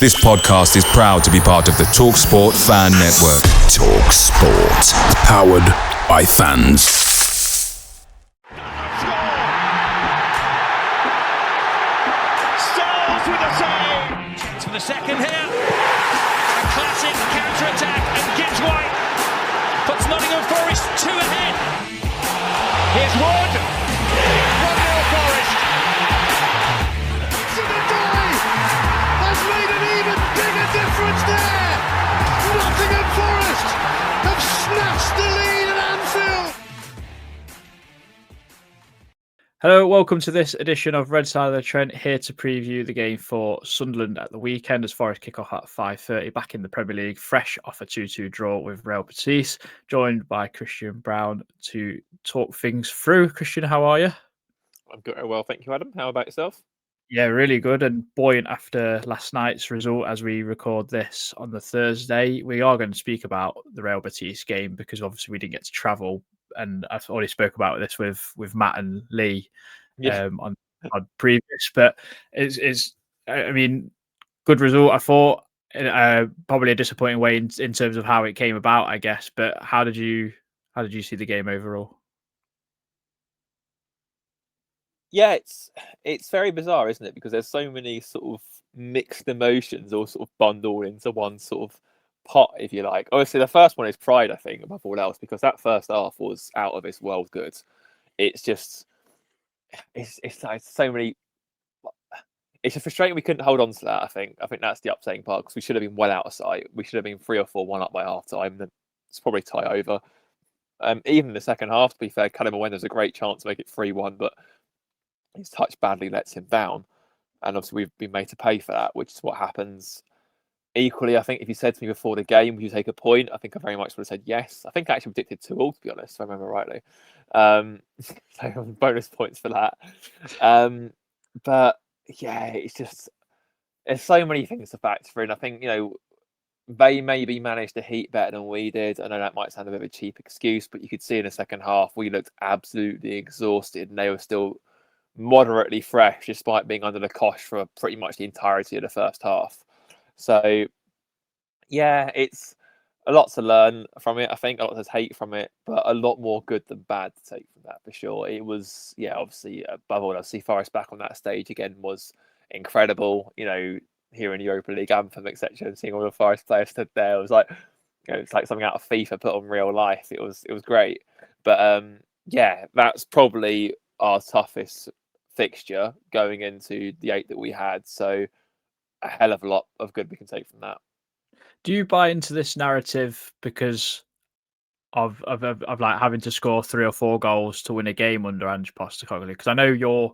This podcast is proud to be part of the TalkSPORT Fan Network. TalkSPORT. Powered by fans. Starts with a save. To the second here. A classic counter-attack, and Gibbs White puts Nottingham Forest 2 ahead. Here's Wood. 1-0 Forest. Has made an even bigger difference there. Nottingham Forest have snatched the lead at Anfield. Hello, welcome to this edition of Red Side of the Trent, here to preview the game for Sunderland at the weekend as Forest kick off at 5:30 back in the Premier League, fresh off a 2-2 draw with Real Betis, joined by Christian Brown to talk things through. Christian, how are you? I'm good. Well, thank you, Adam. How about yourself? Yeah, really good and buoyant after last night's result as we record this on the Thursday. We are going to speak about the Real Betis game because obviously we didn't get to travel, and I've already spoke about this with Matt and Lee on previous, but it's I mean, good result, I thought. Probably a disappointing way in terms of how it came about, I guess. But how did you see the game overall? Yeah, it's very bizarre, isn't it? Because there's so many sort of mixed emotions all sort of bundled into one sort of pot, if you like. Obviously, the first one is pride, I think, above all else, because that first half was out of this world good. It's just, it's like so many. It's just frustrating we couldn't hold on to that. I think that's the upsetting part, because we should have been well out of sight. We should have been 3 or 4-1 up by half time. Then it's probably tie over. Even in the second half, to be fair, Callum Owen there's a great chance to make it 3-1, but his touch badly lets him down, and obviously we've been made to pay for that, which is what happens. Equally, I think if you said to me before the game, would you take a point? I think I very much would have said yes. I think I actually predicted 2-2, to be honest, if I remember rightly. So bonus points for that. But yeah, it's just, there's so many things to factor in. I think, they maybe managed to heat better than we did. I know that might sound a bit of a cheap excuse, but you could see in the second half we looked absolutely exhausted, and they were still moderately fresh despite being under the cosh for pretty much the entirety of the first half. So yeah, it's a lot to learn from it. I think a lot to take from it, but a lot more good than bad to take from that, for sure. It was, obviously above all, I see Forest back on that stage again was incredible. Hearing the Europa League anthem, etc., and seeing all the Forest players stood there, it was like, it's like something out of FIFA put on real life. It was great. But yeah, that's probably our toughest fixture going into the 8 that we had. So a hell of a lot of good we can take from that. Do you buy into this narrative because of like having to score 3 or 4 goals to win a game under Ange Postecoglou? Because I know you're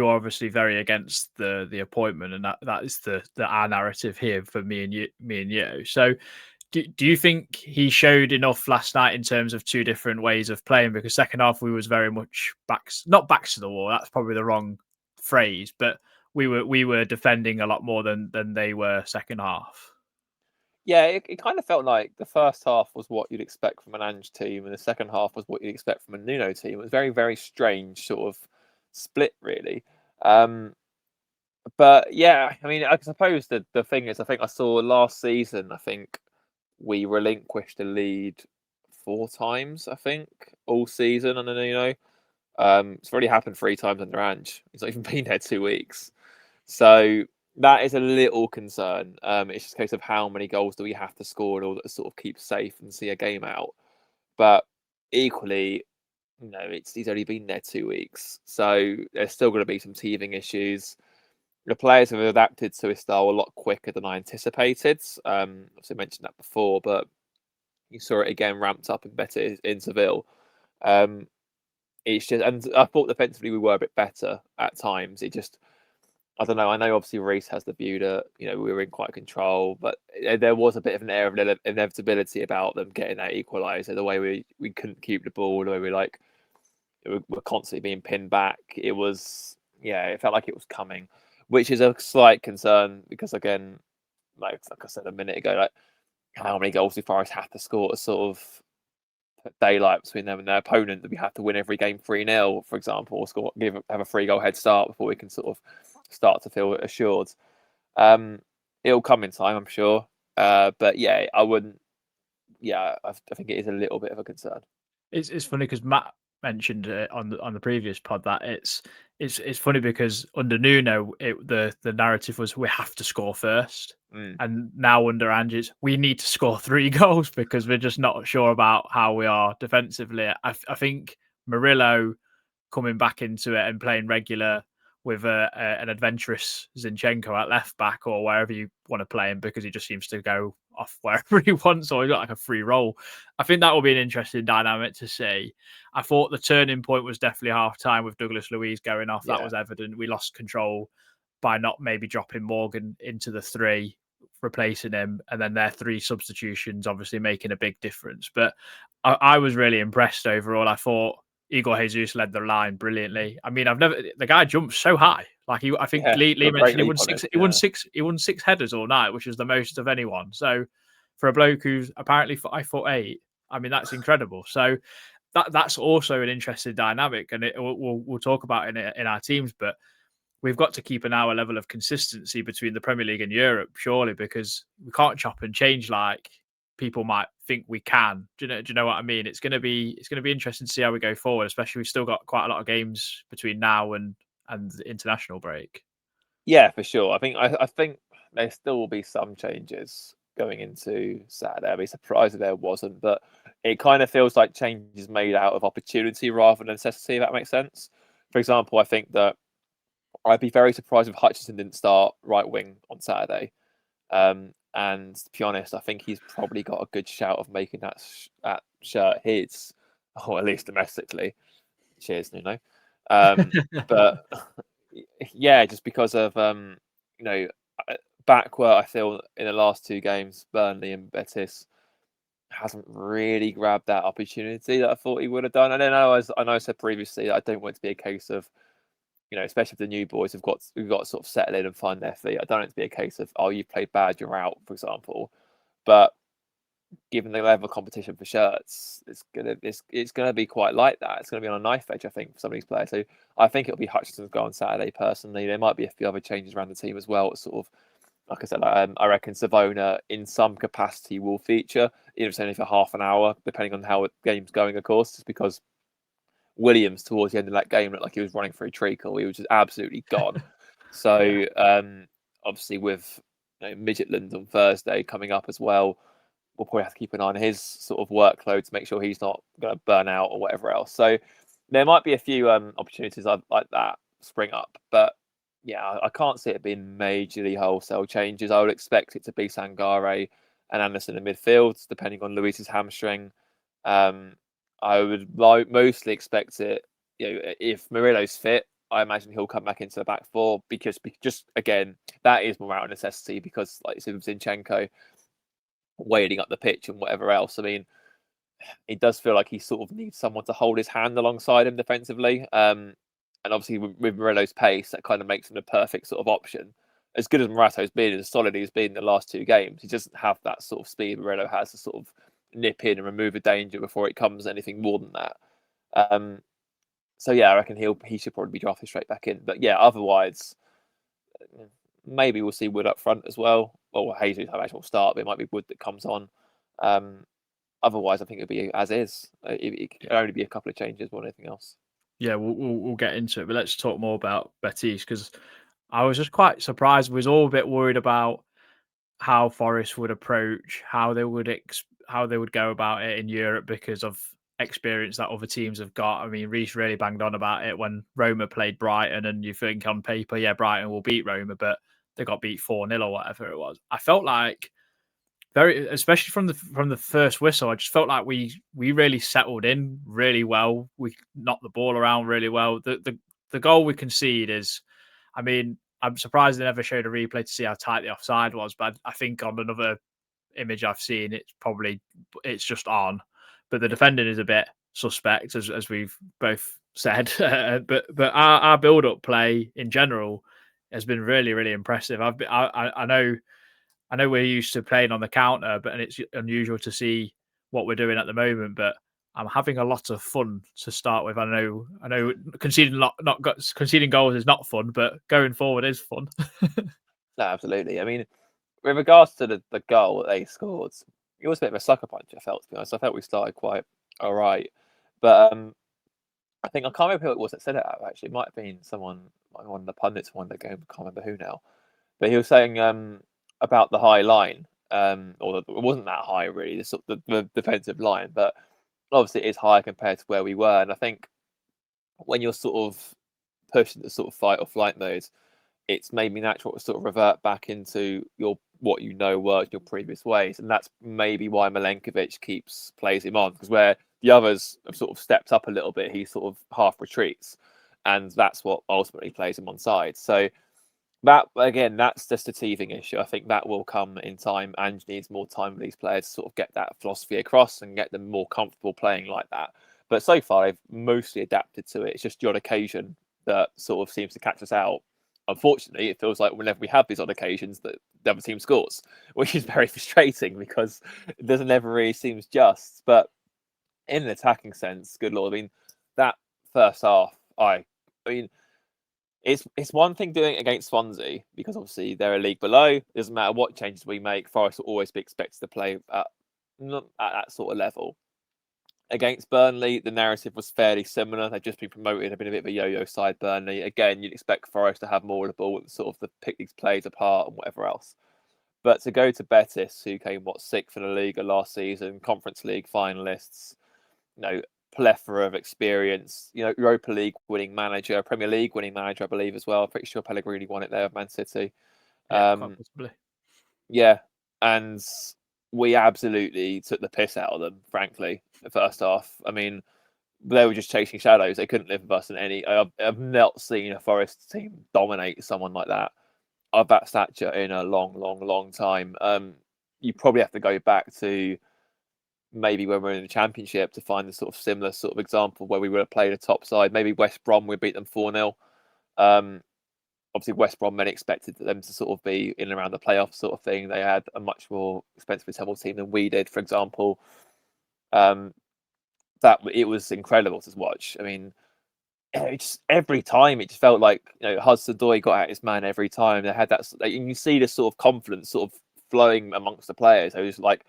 obviously very against the appointment, and that is our narrative here for me and you. So do you think he showed enough last night in terms of 2 different ways of playing? Because second half we was very much not backs to the wall. That's probably the wrong phrase, but we were defending a lot more than they were second half. Yeah, it kind of felt like the first half was what you'd expect from an Ange team, and the second half was what you'd expect from a Nuno team. It was very, very strange sort of split, really. But yeah, I mean, I suppose the thing is, I think I saw last season, I think we relinquished the lead 4 times, I think, all season under Nuno. It's already happened 3 times under Ange. He's not even been there 2 weeks. So that is a little concern. It's just a case of how many goals do we have to score in order to sort of keep safe and see a game out. But equally, he's only been there 2 weeks. So there's still going to be some teething issues. The players have adapted to his style a lot quicker than I anticipated. Obviously mentioned that before, but you saw it again ramped up in Betis in Seville. It's just, and I thought defensively we were a bit better at times. It just, I don't know. I know obviously Reece has the view that we were in quite control, but there was a bit of an air of inevitability about them getting that equaliser. The way we couldn't keep the ball, the way we're constantly being pinned back. It was, it felt like it was coming, which is a slight concern because, again, like I said a minute ago, like how many goals do Forest have to score to sort of put daylight between them and their opponent? That we have to win every game 3-0, for example, or have a 3-goal head start before we can sort of start to feel assured. it'll come in time, I'm sure. But yeah, I wouldn't. Yeah, I think it is a little bit of a concern. It's funny because Matt mentioned on the previous pod that it's funny because under Nuno the narrative was we have to score first, and now under Ange we need to score 3 goals because we're just not sure about how we are defensively. I think Murillo coming back into it and playing regular with an adventurous Zinchenko at left back or wherever you want to play him, because he just seems to go off wherever he wants, or he's got like a free role. I think that will be an interesting dynamic to see. I thought the turning point was definitely half time with Douglas Luiz going off. That was evident. We lost control by not maybe dropping Morgan into the 3, replacing him, and then their 3 substitutions obviously making a big difference. But I was really impressed overall. I thought Igor Jesus led the line brilliantly. I mean, the guy jumps so high. Like I think Lee mentioned he won 6 headers all night, which is the most of anyone. So for a bloke who's apparently 5'8", I mean, that's incredible. So that's also an interesting dynamic, and we'll talk about it in our teams. But we've got to keep an hour level of consistency between the Premier League and Europe, surely, because we can't chop and change like people might think we can. Do you know what I mean? It's going to be interesting to see how we go forward, especially we've still got quite a lot of games between now and the international break. Yeah, for sure. I think there still will be some changes going into Saturday. I'd be surprised if there wasn't, but it kind of feels like changes made out of opportunity rather than necessity, if that makes sense. For example, I think that I'd be very surprised if Hutchinson didn't start right wing on Saturday. And to be honest, I think he's probably got a good shout of making that shirt his, or at least domestically. Cheers, Nuno. But yeah, just because of back where I feel in the last 2 games, Burnley and Betis hasn't really grabbed that opportunity that I thought he would have done. And then I know I said previously that I don't want it to be a case of, especially if the new boys have got to sort of settle in and find their feet. I don't want it to be a case of, oh, you played bad, you're out, for example. But given the level of competition for shirts, it's gonna be quite like that. It's gonna be on a knife edge, I think, for some of these players. So I think it'll be Hutchinson's goal on Saturday. Personally, there might be a few other changes around the team as well. Sort of, like I said, I reckon Savona in some capacity will feature, even if it's only for half an hour, depending on how the game's going, of course, just because Williams towards the end of that game looked like he was running through treacle. He was just absolutely gone. So obviously with Midgetland on Thursday coming up as well, we'll probably have to keep an eye on his sort of workload to make sure he's not going to burn out or whatever else. So there might be a few opportunities like that spring up, but yeah, I can't see it being majorly wholesale changes. I would expect it to be Sangare and Anderson in midfield, depending on Luis's hamstring. I would mostly expect it, if Murillo's fit, I imagine he'll come back into the back 4 because just, again, that is more out of necessity because, like you said, with Zinchenko wading up the pitch and whatever else. I mean, it does feel like he sort of needs someone to hold his hand alongside him defensively. And obviously with Murillo's pace, that kind of makes him the perfect sort of option. As good as Morato's been, as solid he's been in the last 2 games, he doesn't have that sort of speed Murillo has to sort of nip in and remove a danger before it comes anything more than that. So yeah, I reckon he should probably be drafted straight back in. But yeah, otherwise, maybe we'll see Wood up front as well. Or Jesus, I imagine will start, but it might be Wood that comes on. Otherwise, I think it'll be as is. It can only be a couple of changes more than anything else. Yeah, we'll get into it, but let's talk more about Betis because I was just quite surprised. We was all a bit worried about how Forest would approach, how they would go about it in Europe because of experience that other teams have got. I mean, Reece really banged on about it when Roma played Brighton, and you think on paper, yeah, Brighton will beat Roma, but they got beat 4-0 or whatever it was. I felt like especially from the first whistle, I just felt like we really settled in really well. We knocked the ball around really well. The goal we concede is, I mean, I'm surprised they never showed a replay to see how tight the offside was, but I think on another image I've seen, it's just on. But the defending is a bit suspect, as we've both said. But our build-up play in general has been really, really impressive. I know we're used to playing on the counter, and it's unusual to see what we're doing at the moment. But I'm having a lot of fun to start with. I know conceding conceding goals is not fun, but going forward is fun. No, absolutely. I mean, with regards to the goal that they scored, it was a bit of a sucker punch, I felt, to be honest. I felt we started quite all right. But I think, I can't remember who it was that said it out, actually. It might have been one of the pundits won the game, I can't remember who now. But he was saying about the high line, or it wasn't that high, really, the defensive line, but obviously it is higher compared to where we were. And I think when you're sort of pushed into sort of fight or flight mode, it's made me natural to sort of revert back into what you know worked your previous ways, and that's maybe why Milenkovic plays him on, because where the others have sort of stepped up a little bit, he sort of half retreats, and that's what ultimately plays him on side. So that, again, that's just a teething issue. I think that will come in time. Ange needs more time with these players to sort of get that philosophy across and get them more comfortable playing like that. But so far, they've mostly adapted to it. It's just the odd occasion that sort of seems to catch us out. Unfortunately, it feels like whenever we have these odd occasions that the other team scores, which is very frustrating because it doesn't ever really seems just. But in an attacking sense, good lord, I mean, that first half, I mean, it's one thing doing it against Swansea because obviously they're a league below. It doesn't matter what changes we make, Forest will always be expected to play not at that sort of level. Against Burnley, the narrative was fairly similar. They've just been promoted. They've been a bit of a yo-yo side, Burnley. Again, you'd expect Forest to have more of the ball and sort of pick these plays apart and whatever else. But to go to Betis, who came, sixth in the league last season, Conference League finalists, plethora of experience, Europa League winning manager, Premier League winning manager, I believe, as well. I'm pretty sure Pellegrini won it there of Man City. Yeah, quite possibly. Yeah, and we absolutely took the piss out of them, frankly, the first half. I mean, they were just chasing shadows. They couldn't live with us in any. I've not seen a Forest team dominate someone like that of that stature in a long time. You probably have to go back to maybe when we're in the Championship to find the sort of similar sort of example where we would have played a top side. Maybe West Brom, we beat them 4-0. Obviously, West Brom, many expected them to sort of be in and around the playoff sort of thing. They had a much more expensive assembled team than we did, for example. That it was incredible to watch. I mean, every time it just felt like Hudson-Odoi got out his man every time. They had that, and you see this sort of confidence sort of flowing amongst the players. They were just like,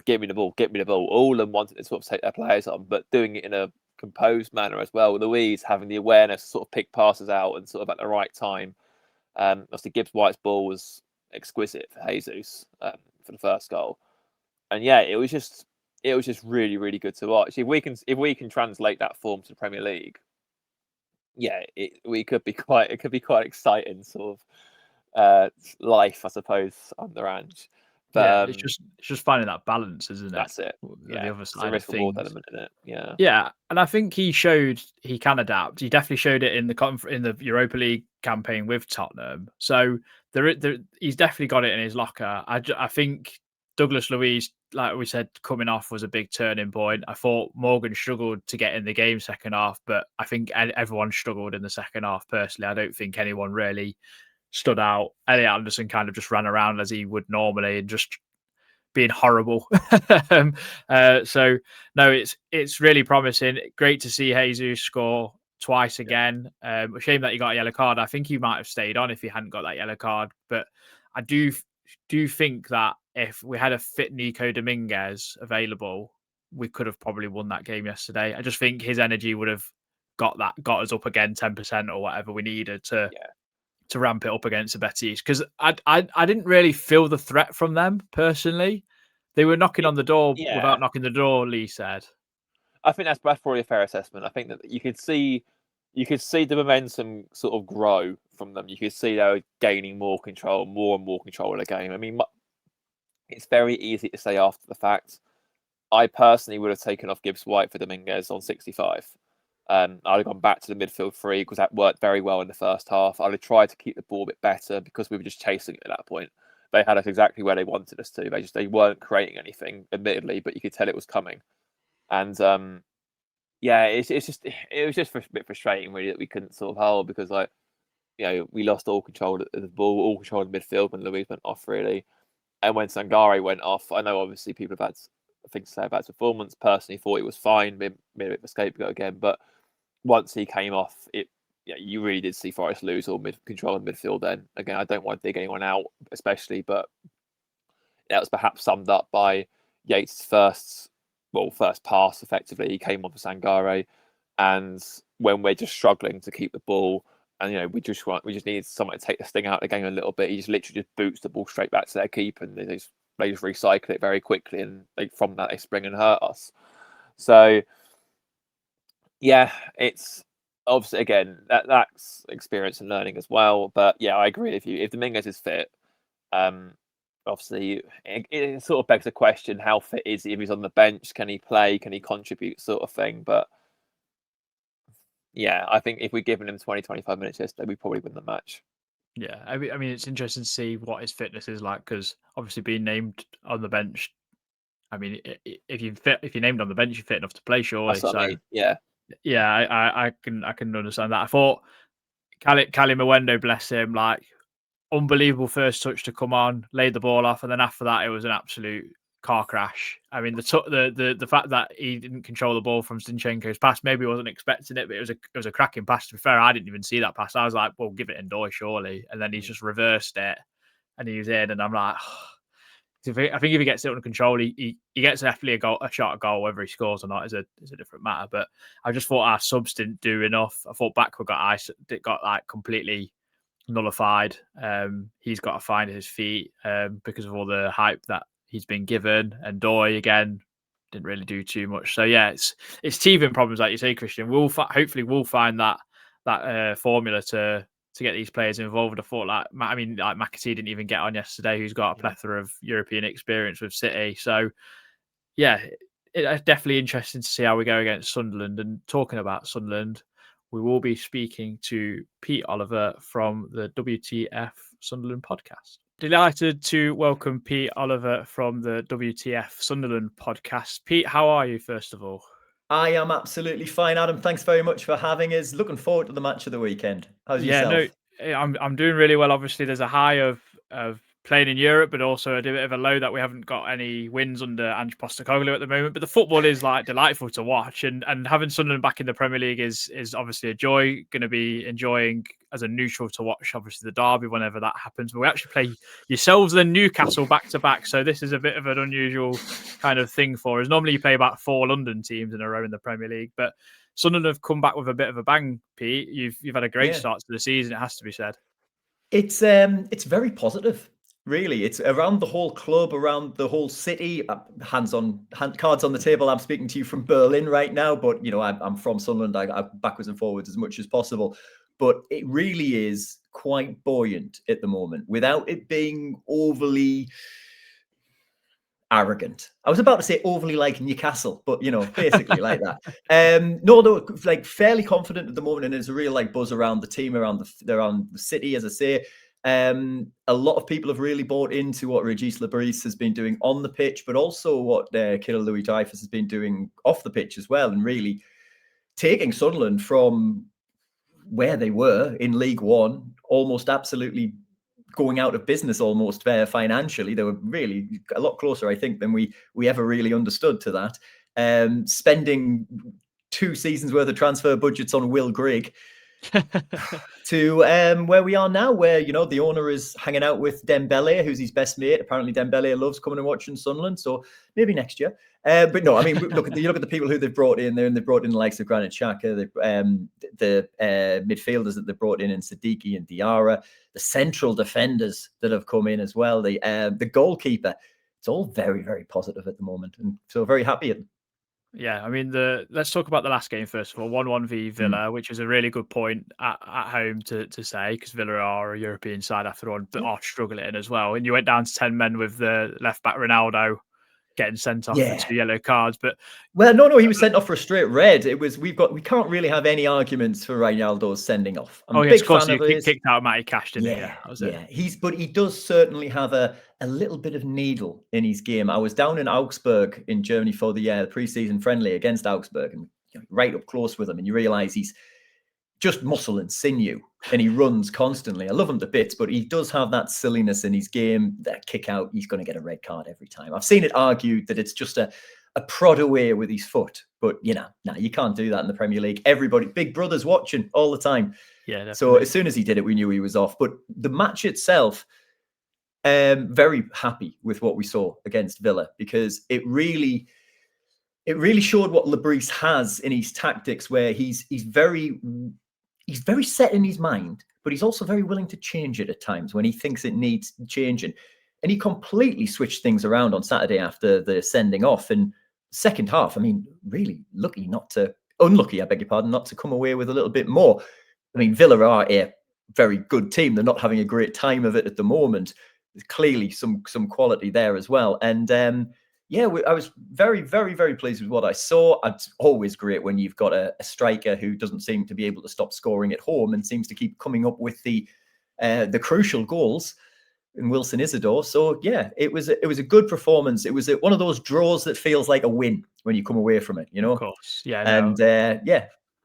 give me the ball, get me the ball. All of them wanted to sort of take their players on, but doing it in a composed manner as well. Louise having the awareness to sort of pick passes out and sort of at the right time. Obviously, Gibbs White's ball was exquisite for Jesus for the first goal, and yeah, it was just really good to watch. If we can translate that form to the Premier League, yeah, it could be quite exciting sort of life, I suppose, under Ange. But it's just finding that balance, isn't it? That's it. Yeah, the other side a risk of reward things. element in it. Yeah. Yeah, and I think he showed he can adapt. He definitely showed it in the Europa League campaign with Tottenham. So he's definitely got it in his locker. I think Douglas Luiz, like we said, coming off was a big turning point. I thought Morgan struggled to get in the game second half, but I think everyone struggled in the second half. Personally, I don't think anyone really stood out. Elliot Anderson kind of just ran around as he would normally and just being horrible. So no, it's really promising. Great to see Jesus score twice again. A shame that he got a yellow card. I think he might have stayed on if he hadn't got that yellow card. But I do think that if we had a fit Nico Dominguez available, we could have probably won that game yesterday. I just think his energy would have got us up again 10% or whatever we needed to ramp it up against the Betis, because I didn't really feel the threat from them personally. They were knocking on the door without knocking the door, Lee said. I think that's probably a fair assessment. I think that you could see the momentum sort of grow from them. You could see they were gaining more and more control of the game. I mean, it's very easy to say after the fact. I personally would have taken off Gibbs White for Dominguez on 65. I'd have gone back to the midfield three because that worked very well in the first half. I'd have tried to keep the ball a bit better because we were just chasing it at that point. They had us exactly where they wanted us to. They weren't creating anything, admittedly, but you could tell it was coming. And it was just a bit frustrating really that we couldn't sort of hold, because we lost all control of the ball, all control of the midfield when Luiz went off really. And when Sangare went off, I know obviously people have had things to say about his performance. Personally, thought it was fine, made a bit of a scapegoat again, but once he came off, it yeah, you really did see Forest lose all control of midfield then. Again, I don't want to dig anyone out, especially, but that was perhaps summed up by Yates' first pass, effectively. He came on for Sangare, and when we're just struggling to keep the ball, and we just needed someone to take the sting out of the game a little bit, he just literally just boots the ball straight back to their keeper, and they just recycle it very quickly, and from that they spring and hurt us. So yeah, it's obviously, again, that's experience and learning as well. But yeah, I agree with you. If Dominguez is fit, obviously it sort of begs the question: how fit is he? If he's on the bench, can he play? Can he contribute? Sort of thing. But yeah, I think if we'd given him 20-25 minutes yesterday, we probably win the match. Yeah, I mean, it's interesting to see what his fitness is like, because obviously being named on the bench, I mean, if you're named on the bench, you're fit enough to play, surely. That's what I mean. Yeah. I can understand that. I thought Cali Mwendo, bless him, like, unbelievable first touch to come on, laid the ball off, and then after that it was an absolute car crash. I mean, the fact that he didn't control the ball from Zinchenko's pass, maybe wasn't expecting it, but it was a cracking pass. To be fair, I didn't even see that pass. I was like, well, give it Ndoye surely, and then he's just reversed it and he was in, and I'm like, I think if he gets it under control, he gets definitely a shot at goal. Whether he scores or not is a different matter. But I just thought our subs didn't do enough. I thought Backward got like completely nullified. He's got to find his feet because of all the hype that he's been given. And Ndoye again didn't really do too much. So yeah, it's teething problems, like you say, Christian. Hopefully we'll find that formula to get these players involved. I thought like McAtee didn't even get on yesterday, who's got a plethora of European experience with City. So yeah, it's definitely interesting to see how we go against Sunderland. And talking about Sunderland, we will be speaking to Pete Oliver from the WTF Sunlun podcast. Delighted to welcome Pete Oliver from the WTF Sunlun podcast. Pete, how are you, first of all? I am absolutely fine, Adam. Thanks very much for having us. Looking forward to the match of the weekend. How's yourself? I'm doing really well. Obviously, there's a high of playing in Europe, but also a bit of a low that we haven't got any wins under Ange Postecoglou at the moment. But the football is like delightful to watch, and having Sunderland back in the Premier League is obviously a joy. Going to be enjoying as a neutral to watch, obviously, the derby whenever that happens. But we actually play yourselves and Newcastle back to back, so this is a bit of an unusual kind of thing for us. Normally, you play about 4 London teams in a row in the Premier League, but Sunderland have come back with a bit of a bang, Pete. You've had a great start to the season, it has to be said. It's very positive. Really, it's around the whole club, around the whole city. Cards on the table. I'm speaking to you from Berlin right now, but I'm from Sunderland. I backwards and forwards as much as possible. But it really is quite buoyant at the moment, without it being overly arrogant. I was about to say overly like Newcastle, but basically like that. No, like fairly confident at the moment, and there's a real like buzz around the team, around the city, as I say. A lot of people have really bought into what Régis Lebris has been doing on the pitch, but also what Kirill Louis-Dreyfus has been doing off the pitch as well, and really taking Sunderland from where they were in League One, almost absolutely going out of business almost financially. They were really a lot closer, I think, than we ever really understood to that. Spending 2 seasons worth of transfer budgets on Will Grigg to where we are now, where the owner is hanging out with Dembele, who's his best mate. Apparently Dembele loves coming and watching Sunderland, so maybe next year. But no, I mean, look at the people who they've brought in there, and they've brought in the likes of Granit Xhaka, the midfielders that they've brought in Siddiqui and Diarra, the central defenders that have come in as well, the goalkeeper. It's all very, very positive at the moment, and so very happy. Yeah, I mean, let's talk about the last game first of all. 1-1 v Villa, which is a really good point at home to say, because Villa are a European side after all, but are struggling as well. And you went down to 10 men with the left back Ronaldo getting sent off for 2 yellow cards. But no, he was sent off for a straight red. We can't really have any arguments for Ronaldo's sending off. I'm a big fan of his. Kicked out Matty Cash, didn't he? But he does certainly have a little bit of needle in his game. I was down in Augsburg in Germany for the pre-season friendly against Augsburg, and right up close with him, and you realise he's just muscle and sinew, and he runs constantly. I love him to bits, but he does have that silliness in his game, that kick out. He's going to get a red card every time. I've seen it argued that it's just a a prod away with his foot. But, you can't do that in the Premier League. Everybody, big brother's watching all the time. Yeah, definitely. So as soon as he did it, we knew he was off. But the match itself, very happy with what we saw against Villa, because it really showed what Lebris has in his tactics, where he's very set in his mind, but he's also very willing to change it at times when he thinks it needs changing. And he completely switched things around on Saturday after the sending off. And second half, I mean, really unlucky, I beg your pardon, not to come away with a little bit more. I mean, Villa are a very good team. They're not having a great time of it at the moment. There's clearly some quality there as well. And I was very, very, very pleased with what I saw. It's always great when you've got a striker who doesn't seem to be able to stop scoring at home and seems to keep coming up with the crucial goals in Wilson Isidore. So yeah, it was a good performance. It was one of those draws that feels like a win when you come away from it, Of course, yeah. And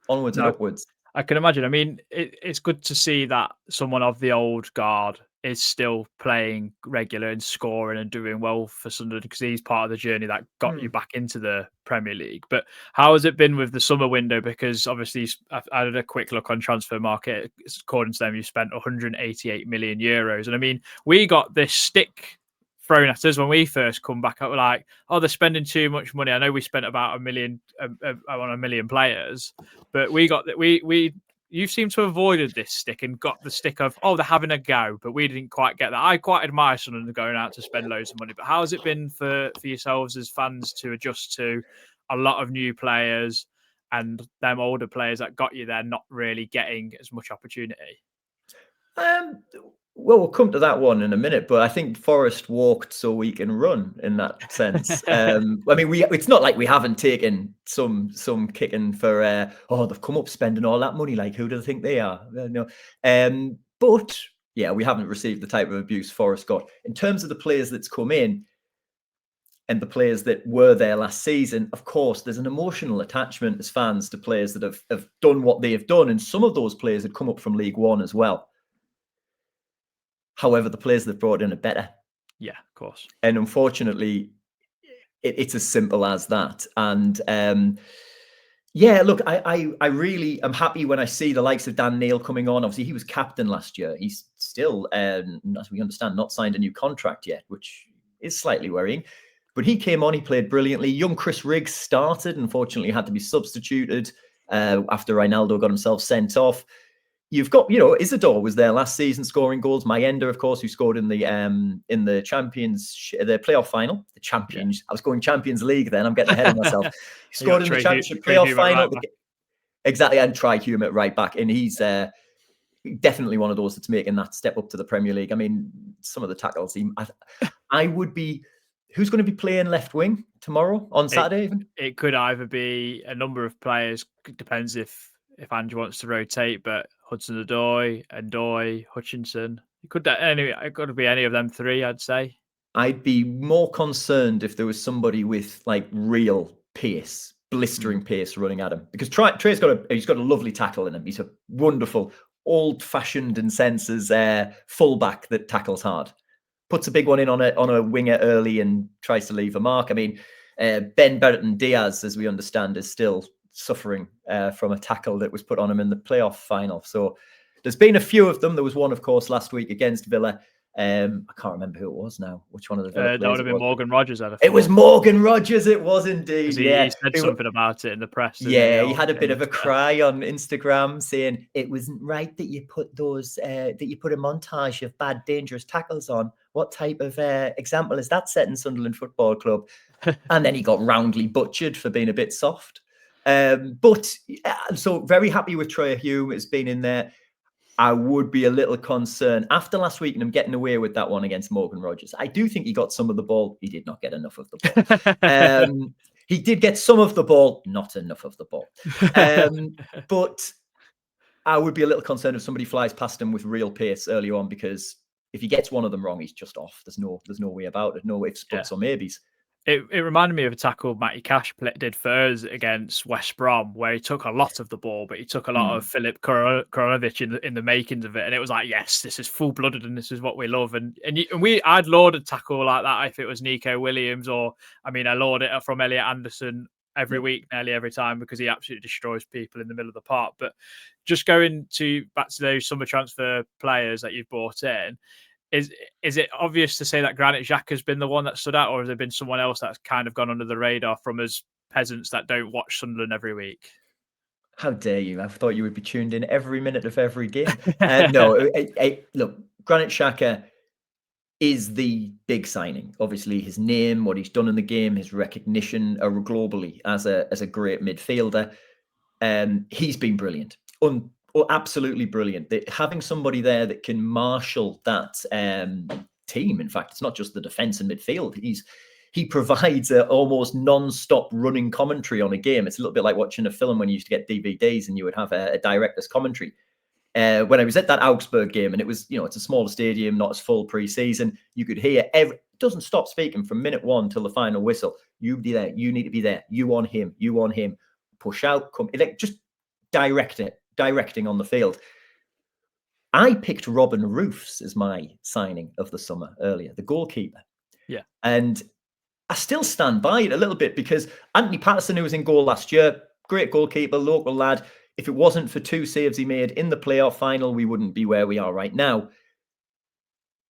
onwards and upwards. I can imagine. I mean, it's good to see that someone of the old guard is still playing regular and scoring and doing well for Sunderland, because he's part of the journey that got you back into the Premier League. But how has it been with the summer window? Because obviously I had a quick look on Transfer Market. According to them, you spent 188 million euros. And I mean, we got this stick thrown at us when we first come back up, like, oh, they're spending too much money. I know we spent about $1 million on 1 million players, but we got that. You seem to have avoided this stick and got the stick of, oh, they're having a go, but we didn't quite get that. I quite admire Sunderland going out to spend loads of money, but how has it been for yourselves as fans to adjust to a lot of new players and them older players that got you there not really getting as much opportunity? Well, we'll come to that one in a minute, but I think Forest walked so we can run in that sense. I mean, it's not like we haven't taken some kicking for, they've come up spending all that money. Like, who do they think they are? No. But yeah, we haven't received the type of abuse Forest got. In terms of the players that's come in and the players that were there last season, of course, there's an emotional attachment as fans to players that have done what they have done. And some of those players had come up from League One as well. However, the players they've brought in are better. Yeah, of course. And unfortunately, it's as simple as that. And look, I really am happy when I see the likes of Dan Neil coming on. Obviously, he was captain last year. He's still, as we understand, not signed a new contract yet, which is slightly worrying. But he came on, he played brilliantly. Young Chris Riggs started, unfortunately had to be substituted after Ronaldo got himself sent off. You've got, Isidore was there last season scoring goals. Mayenda, of course, who scored in the the playoff final. The Champions. Yeah. I was going Champions League then. I'm getting ahead of myself. He scored in the Championship playoff final. Right, exactly, and Try Hume at right back. And he's definitely one of those that's making that step up to the Premier League. I mean, some of the tackles. I would be... Who's going to be playing left wing tomorrow, on Saturday even? It could either be a number of players. Depends if Ange wants to rotate, but Hudson-Odoi, Ndoye, Hutchinson. It could be any of them three, I'd say. I'd be more concerned if there was somebody with like real pace, blistering pace running at him. Because Trey's got a lovely tackle in him. He's a wonderful, old-fashioned in senses fullback that tackles hard. Puts a big one in on a winger early and tries to leave a mark. I mean, Ben Bertrand Diaz, as we understand, is still suffering from a tackle that was put on him in the playoff final. So there's been a few of them. There was one, of course, last week against Villa. I can't remember who it was now. Which one of the Villa that would have been Morgan Rogers. It was Morgan Rogers. It was indeed. He said something about it in the press. Yeah, he had a bit of a cry on Instagram saying it wasn't right that you put a montage of bad, dangerous tackles on. What type of example is that set in Sunderland Football Club? And then he got roundly butchered for being a bit soft. But so very happy with Troy Hume. It's been in there. I would be a little concerned after last week and him getting away with that one against Morgan Rogers. I do think he got some of the ball. He did not get enough of the ball. He did get some of the ball, not enough of the ball. But I would be a little concerned if somebody flies past him with real pace early on, because if he gets one of them wrong, he's just off. There's no way about it. No ifs, buts, or maybes. It reminded me of a tackle Matty Cash did for us against West Brom, where he took a lot of the ball, but he took a lot of Filip Koronovic in the makings of it, and it was like, yes, this is full blooded, and this is what we love. I'd laud a tackle like that if it was Nico Williams, or I laud it from Elliot Anderson every week, nearly every time, because he absolutely destroys people in the middle of the park. But just going back to those summer transfer players that you've brought in. Is it obvious to say that Granit Xhaka has been the one that stood out, or has there been someone else that's kind of gone under the radar from us peasants that don't watch Sunderland every week? How dare you? I thought you would be tuned in every minute of every game. No, look, Granit Xhaka is the big signing. Obviously, his name, what he's done in the game, his recognition globally as a great midfielder. He's been brilliant. Absolutely brilliant. Having somebody there that can marshal that team. In fact, it's not just the defense and midfield. He provides an almost non-stop running commentary on a game. It's a little bit like watching a film when you used to get DVDs and you would have a director's commentary. When I was at that Augsburg game, and it was, it's a smaller stadium, not as full pre-season, you could hear doesn't stop speaking from minute one till the final whistle. You be there. You need to be there. You on him. You on him. Push out. Come. Just directing on the field. I picked Robin Roofs as my signing of the summer earlier, the goalkeeper. Yeah. And I still stand by it a little bit because Anthony Patterson, who was in goal last year, great goalkeeper, local lad. If it wasn't for 2 saves he made in the playoff final, we wouldn't be where we are right now.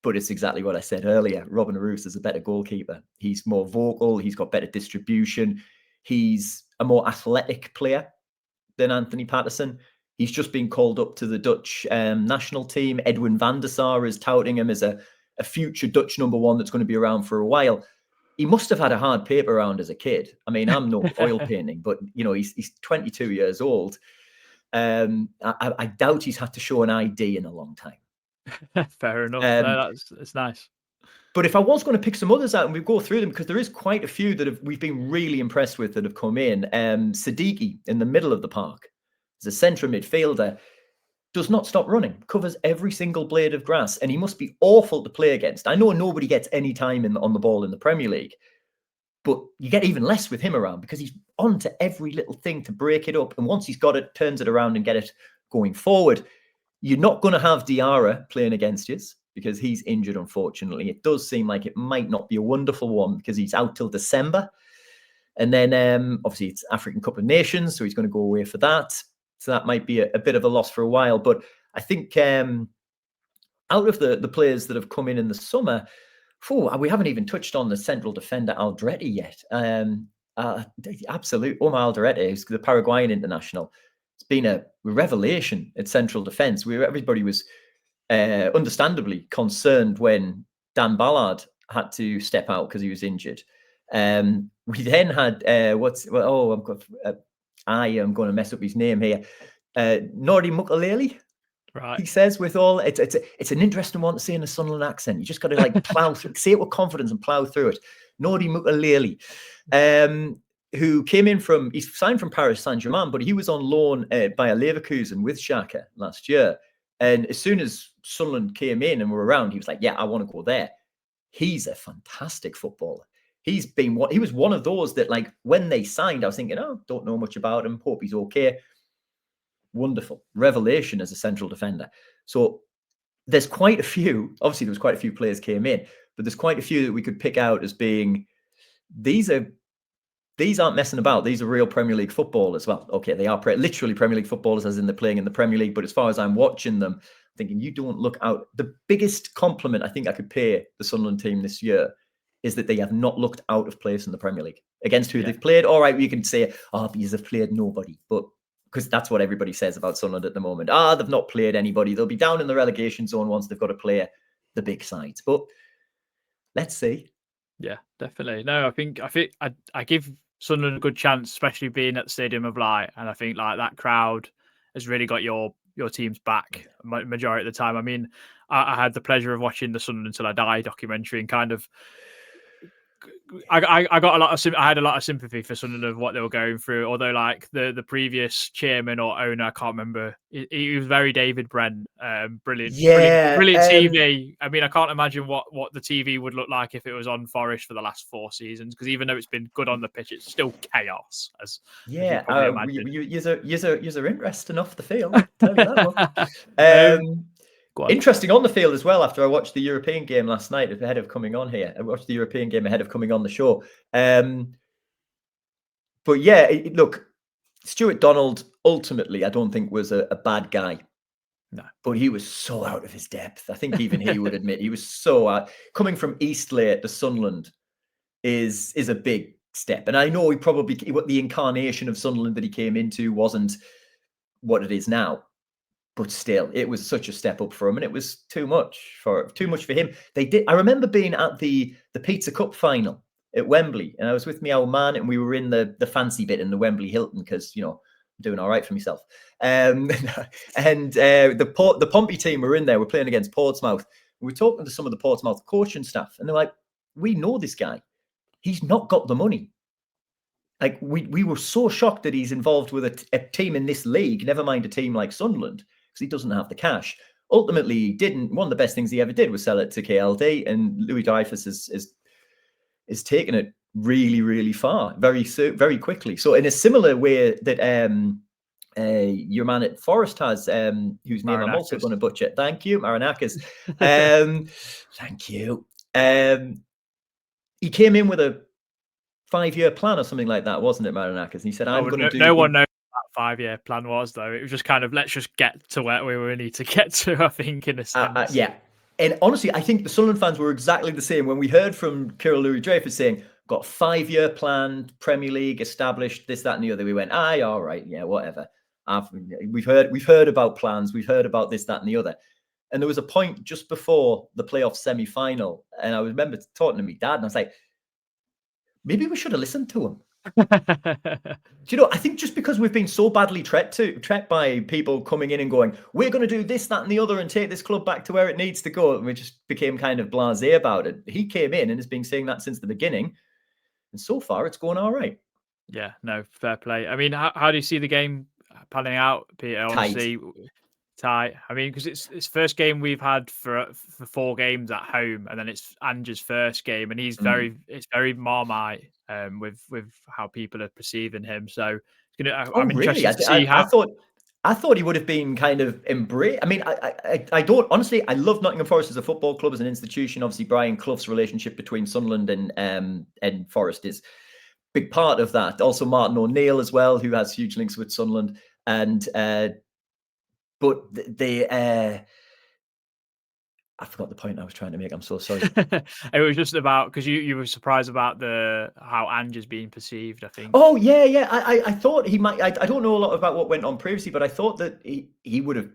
But it's exactly what I said earlier. Robin Roofs is a better goalkeeper. He's more vocal. He's got better distribution. He's a more athletic player than Anthony Patterson. He's just been called up to the Dutch national team. Edwin van der Sar is touting him as a future Dutch number one that's going to be around for a while. He must have had a hard paper round as a kid. I'm no oil painting, but he's 22 years old. I doubt he's had to show an ID in a long time. Fair enough. No, it's nice. But if I was going to pick some others out, and we go through them, because there is quite a few that we've been really impressed with that have come in. Siddiqui in the middle of the park. As a central midfielder, does not stop running, covers every single blade of grass, and he must be awful to play against. I know nobody gets any time on the ball in the Premier League, but you get even less with him around because he's on to every little thing to break it up. And once he's got it, turns it around and get it going forward. You're not going to have Diarra playing against you because he's injured, unfortunately. It does seem like it might not be a wonderful one because he's out till December. And then obviously it's African Cup of Nations, so he's going to go away for that. So that might be a bit of a loss for a while. But I think out of the players that have come in the summer, we haven't even touched on the central defender Alderete yet. Absolute Omar Alderete, who's the Paraguayan international. It's been a revelation at central defence. Everybody was understandably concerned when Dan Ballard had to step out because he was injured. We then had I am going to mess up his name here. Nori Mukalele. Right. He says it's an interesting one to say in a Sunderland accent. You just got to plow through, say it with confidence and plow through it. Nori Mukalele, who came in he's signed from Paris Saint-Germain, but he was on loan by a Leverkusen with Xhaka last year. And as soon as Sunderland came in and were around, he was like, yeah, I want to go there. He's a fantastic footballer. He was one of those that, when they signed, I was thinking, don't know much about him. Hope he's okay. Wonderful. Revelation as a central defender. So there's quite a few. Obviously, there was quite a few players came in, but there's quite a few that we could pick out as being, these aren't messing about. These are real Premier League footballers. Well, okay, they are literally Premier League footballers as in they're playing in the Premier League. But as far as I'm watching them, thinking you don't look out. The biggest compliment I think I could pay the Sunderland team this year is that they have not looked out of place in the Premier League against who they've played. All right, we can say, because they've played nobody, but because that's what everybody says about Sunderland at the moment. They've not played anybody. They'll be down in the relegation zone once they've got to play the big sides. But let's see. Yeah, definitely. No, I think I give Sunderland a good chance, especially being at the Stadium of Light, and I think that crowd has really got your team's back majority of the time. I had the pleasure of watching the Sunderland Until I Die documentary and kind of I got a lot of I had a lot of sympathy for Sunderland of what they were going through. Although, like the previous chairman or owner, I can't remember. He was very David Brent. Brilliant TV. I mean, I can't imagine what the TV would look like if it was on Forest for the last 4 seasons. Because even though it's been good on the pitch, it's still chaos. As you probably imagine. You're interesting off the field. I'll tell you that one. Interesting on the field as well. After I watched the European game last night, ahead of coming on here, I watched the European game ahead of coming on the show. But yeah, look, Stuart Donald ultimately, I don't think was a bad guy. No, but he was so out of his depth. I think even he would admit he was so out. Coming from Eastleigh to Sunderland is a big step, and I know what the incarnation of Sunderland that he came into wasn't what it is now. But still, it was such a step up for him, and it was too much for him. I remember being at the Pizza Cup final at Wembley, and I was with my old man, and we were in the fancy bit in the Wembley Hilton because I'm doing all right for myself. And the Pompey team were in there. We're playing against Portsmouth. We were talking to some of the Portsmouth coaching staff, and they're like, "We know this guy. He's not got the money." Like we were so shocked that he's involved with a team in this league, never mind a team like Sunderland, because he doesn't have the cash. Ultimately, he didn't. One of the best things he ever did was sell it to KLD, and Louis Dreyfus is taking it really, really far, very quickly. So in a similar way that your man at Forest has, whose name I'm also going to butcher. Thank you, Marinakis. Thank you. He came in with a 5-year plan or something like that, wasn't it, Marinakis? And he said, "I'm going to do." No one knows what that 5-year plan was, though. It was just kind of let's just get to where we need to get to. I think, in a sense. Yeah, and honestly, I think the Sunderland fans were exactly the same when we heard from Kirill Louis Dreyfus saying, "Got a 5-year plan, Premier League established, this, that, and the other." We went, "Aye, all right, yeah, whatever." We've heard about plans, we've heard about this, that, and the other. And there was a point just before the playoff semi-final, and I remember talking to my dad, and I was like, maybe we should have listened to him. I think just because we've been so badly treated by people coming in and going, "We're going to do this, that, and the other and take this club back to where it needs to go," and we just became kind of blasé about it. He came in and has been saying that since the beginning, and so far it's going all right. Yeah, no, fair play. I mean, how do you see the game panning out, Peter? Honestly, tight. I mean, because it's first game we've had for 4 games at home, and then it's Ange's first game, and it's very Marmite with how people are perceiving him. So I'm interested to see how. I thought he would have been kind of embraced. I mean, I don't honestly. I love Nottingham Forest as a football club, as an institution. Obviously, Brian Clough's relationship between Sunderland and Forest is a big part of that. Also, Martin O'Neill as well, who has huge links with Sunderland, and. But I forgot the point I was trying to make. I'm so sorry. It was just about because you were surprised about how Ange is being perceived, I think. Oh yeah. I thought he might. I don't know a lot about what went on previously, but I thought that he would have,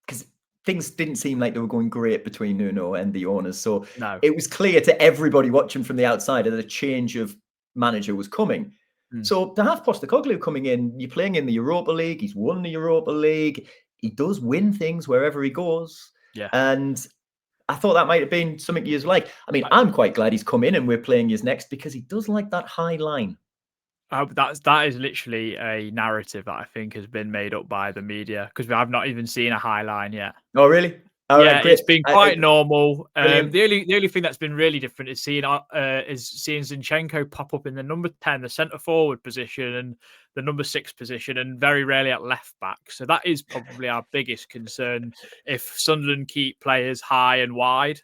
because things didn't seem like they were going great between Nuno and the owners. So it was clear to everybody watching from the outside that a change of manager was coming. So to have Postecoglou coming in, you're playing in the Europa League. He's won the Europa League. He does win things wherever he goes. Yeah. And I thought that might have been something you like. I mean, I'm quite glad he's come in and we're playing his next, because he does like that high line. That is literally a narrative that I think has been made up by the media, because I've not even seen a high line yet. Oh, really? All right, it's been quite normal. The only thing that's been really different is seeing Zinchenko pop up in the number 10, the centre forward position, and the number 6 position, and very rarely at left back. So that is probably our biggest concern. If Sunderland keep players high and wide,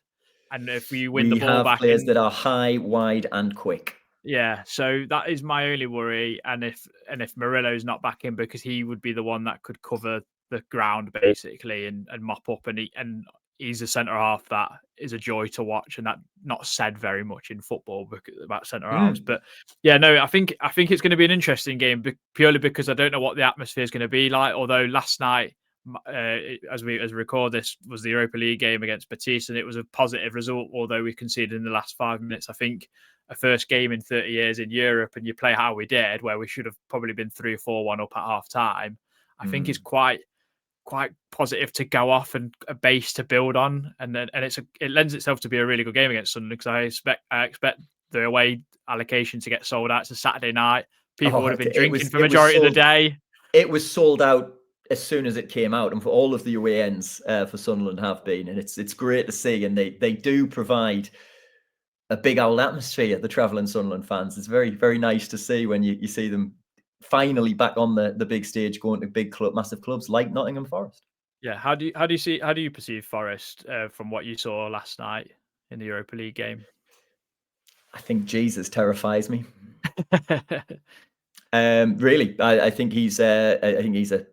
and if we win the ball back, players that are high, wide, and quick. Yeah, so that is my only worry. And if Murillo's not back in, because he would be the one that could cover the ground basically and mop up, and he's a centre half that is a joy to watch, and that not said very much in football about centre halves. But yeah, no, I think it's going to be an interesting game, purely because I don't know what the atmosphere is going to be like. Although last night, as we record this, was the Europa League game against Betis, and it was a positive result, although we conceded in the last 5 minutes. I think a first game in 30 years in Europe, and you play how we did, where we should have probably been 3 or 4-1 up at half time. I think it's quite positive to go off and a base to build on, and it lends itself to be a really good game against Sunderland, because I expect the away allocation to get sold out. It's a Saturday night. People would have been it drinking was- for it was majority of the sold- day. It was sold out as soon as it came out, and for all of the away ends for Sunderland have been, and it's great to see, and they do provide a big old atmosphere, the travelling Sunderland fans. It's very, very nice to see when you see them finally back on the big stage, going to big club, massive clubs like Nottingham Forest. Yeah, how do you perceive Forest from what you saw last night in the Europa League game? I think Jesus terrifies me. Really, I think he's a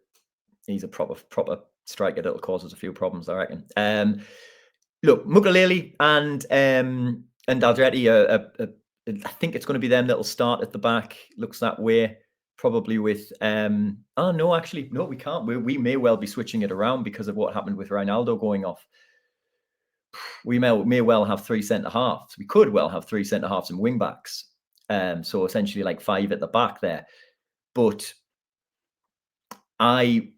proper striker that'll cause us a few problems, I reckon. Look, Mukalele and Aldrete I think it's going to be them that'll start at the back. Looks that way. Probably with no, we can't. We may well be switching it around because of what happened with Ronaldo going off. We may well have 3 centre halves. We could well have 3 centre halves and wing backs. So essentially like 5 at the back there. But I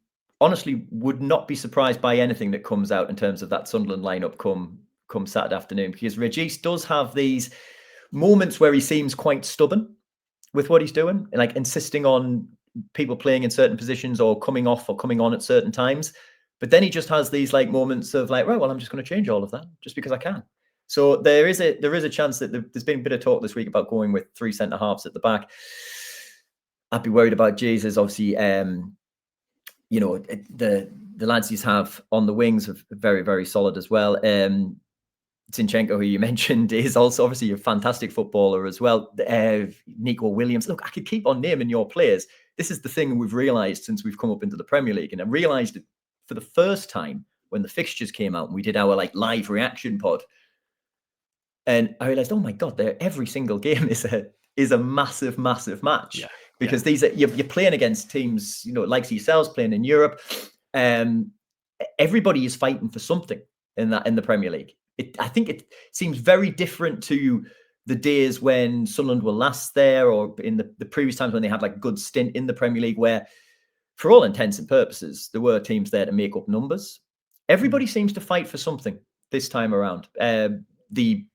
honestly would not be surprised by anything that comes out in terms of that Sunderland lineup come Saturday afternoon, because Regis does have these moments where he seems quite stubborn with what he's doing, and like insisting on people playing in certain positions or coming off or coming on at certain times. But then he just has these like moments of like, right, well, I'm just going to change all of that just because I can. So there is a chance that there's been a bit of talk this week about going with 3 centre halves at the back. I'd be worried about Jesus. Obviously, the lads you have on the wings are very, very solid as well. Zinchenko, who you mentioned, is also obviously a fantastic footballer as well. Nico Williams. Look, I could keep on naming your players. This is the thing we've realised since we've come up into the Premier League. And I realised it for the first time when the fixtures came out and we did our like live reaction pod. And I realised, oh my God, every single game is a massive, massive match. Yeah. Because these are you're playing against teams, like yourselves playing in Europe. Everybody is fighting for something in the Premier League. I think it seems very different to the days when Sunderland were last there, or in the previous times when they had like a good stint in the Premier League, where, for all intents and purposes, there were teams there to make up numbers. Everybody seems to fight for something this time around. The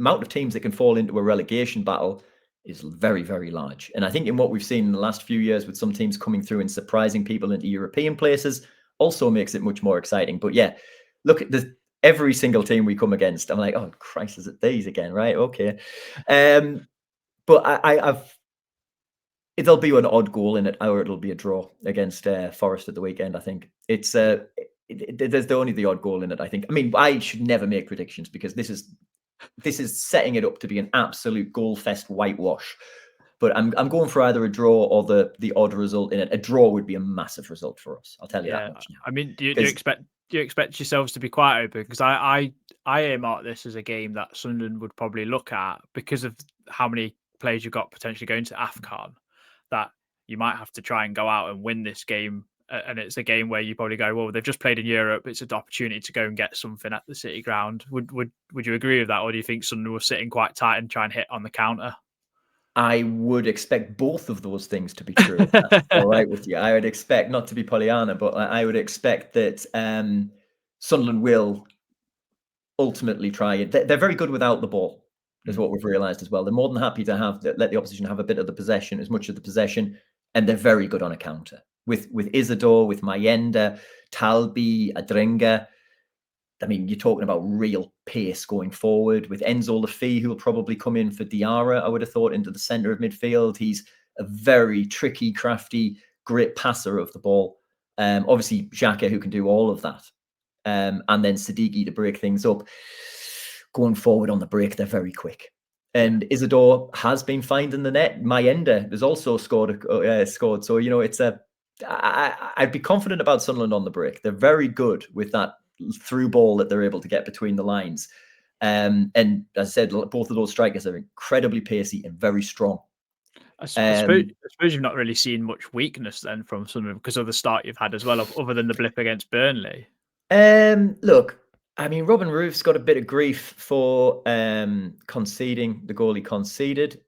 amount of teams that can fall into a relegation battle is very, very large. And I think in what we've seen in the last few years with some teams coming through and surprising people into European places also makes it much more exciting. But yeah, look at every single team we come against, I'm like, oh Christ, is it these again? Right. Okay. But it'll be an odd goal in it, or it'll be a draw against Forest at the weekend. I think it's there's only the odd goal in it, I think. I mean, I should never make predictions because this is setting it up to be an absolute goal fest whitewash. But I'm going for either a draw or the odd result in it. A draw would be a massive result for us. I'll tell you that much now. I mean, do you expect yourselves to be quite open? Because I earmark this as a game that Sunderland would probably look at because of how many players you've got potentially going to AFCON, that you might have to try and go out and win this game. And it's a game where you probably go, well, they've just played in Europe. It's an opportunity to go and get something at the City Ground. Would you agree with that? Or do you think Sunderland was sitting quite tight and try and hit on the counter? I would expect both of those things to be true. That's all right with you. I would expect, not to be Pollyanna, but I would expect that Sunderland will ultimately try it. They're very good without the ball, is what we've realised as well. They're more than happy to let the opposition have a bit of the possession, as much of the possession, and they're very good on a counter. With Isidore, with Mayenda, Talbi, Adringa. I mean, you're talking about real pace going forward with Enzo Lafie, who will probably come in for Diarra, I would have thought, into the centre of midfield. He's a very tricky, crafty, great passer of the ball. Obviously, Xhaka, who can do all of that. And then Siddiqui to break things up. Going forward on the break, they're very quick. And Isidore has been finding the net. Mayenda has also scored. So, it's I'd be confident about Sunderland on the break. They're very good with that through ball that they're able to get between the lines. And as I said, both of those strikers are incredibly pacey and very strong. I suppose you've not really seen much weakness then from Sunderland because of the start you've had as well, other than the blip against Burnley. Look, I mean, Robin Roof's got a bit of grief for conceding the goal he conceded.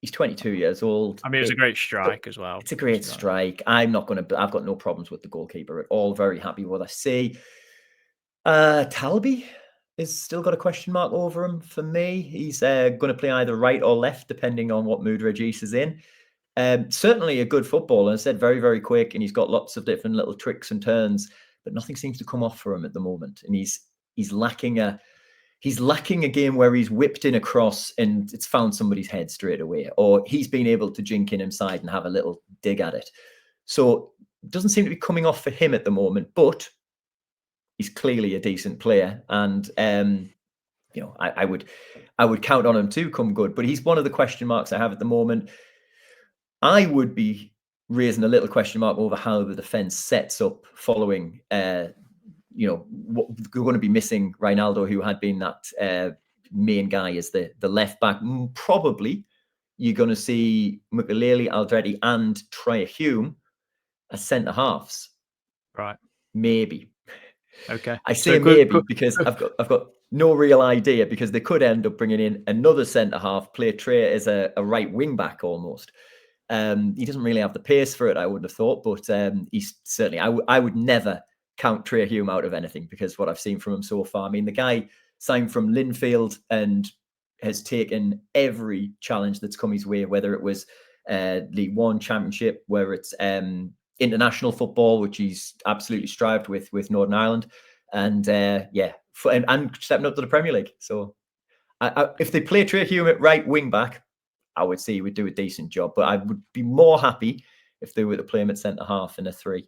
He's 22 years old. I mean, it was a great strike as well. It's a great strike. I've got no problems with the goalkeeper at all. Very happy with what I see. Talbi, is still got a question mark over him for me. He's going to play either right or left, depending on what mood Regis is in. Certainly a good footballer, I said, very, very quick, and he's got lots of different little tricks and turns, but nothing seems to come off for him at the moment. And he's lacking a game where he's whipped in a cross and it's found somebody's head straight away, or he's been able to jink in inside and have a little dig at it. So it doesn't seem to be coming off for him at the moment, but he's clearly a decent player, and I would count on him to come good. But he's one of the question marks I have at the moment. I would be raising a little question mark over how the defense sets up following. We're going to be missing Ronaldo, who had been that main guy as the left back. Probably you're going to see Mukulele, Aldredi, and Trey Hume as centre halves. Right. Maybe. Okay. I say maybe because I've got no real idea, because they could end up bringing in another centre half, play Trey as a right wing back almost. He doesn't really have the pace for it, I would have thought, but he's certainly. I would never count Trey Hume out of anything, because what I've seen from him so far. I mean, the guy signed from Linfield and has taken every challenge that's come his way, whether it was League One, Championship, whether it's international football, which he's absolutely strived with Northern Ireland, and and stepping up to the Premier League. So if they play Trey Hume at right wing back, I would say he would do a decent job, but I would be more happy if they were to play him at centre half in a 3.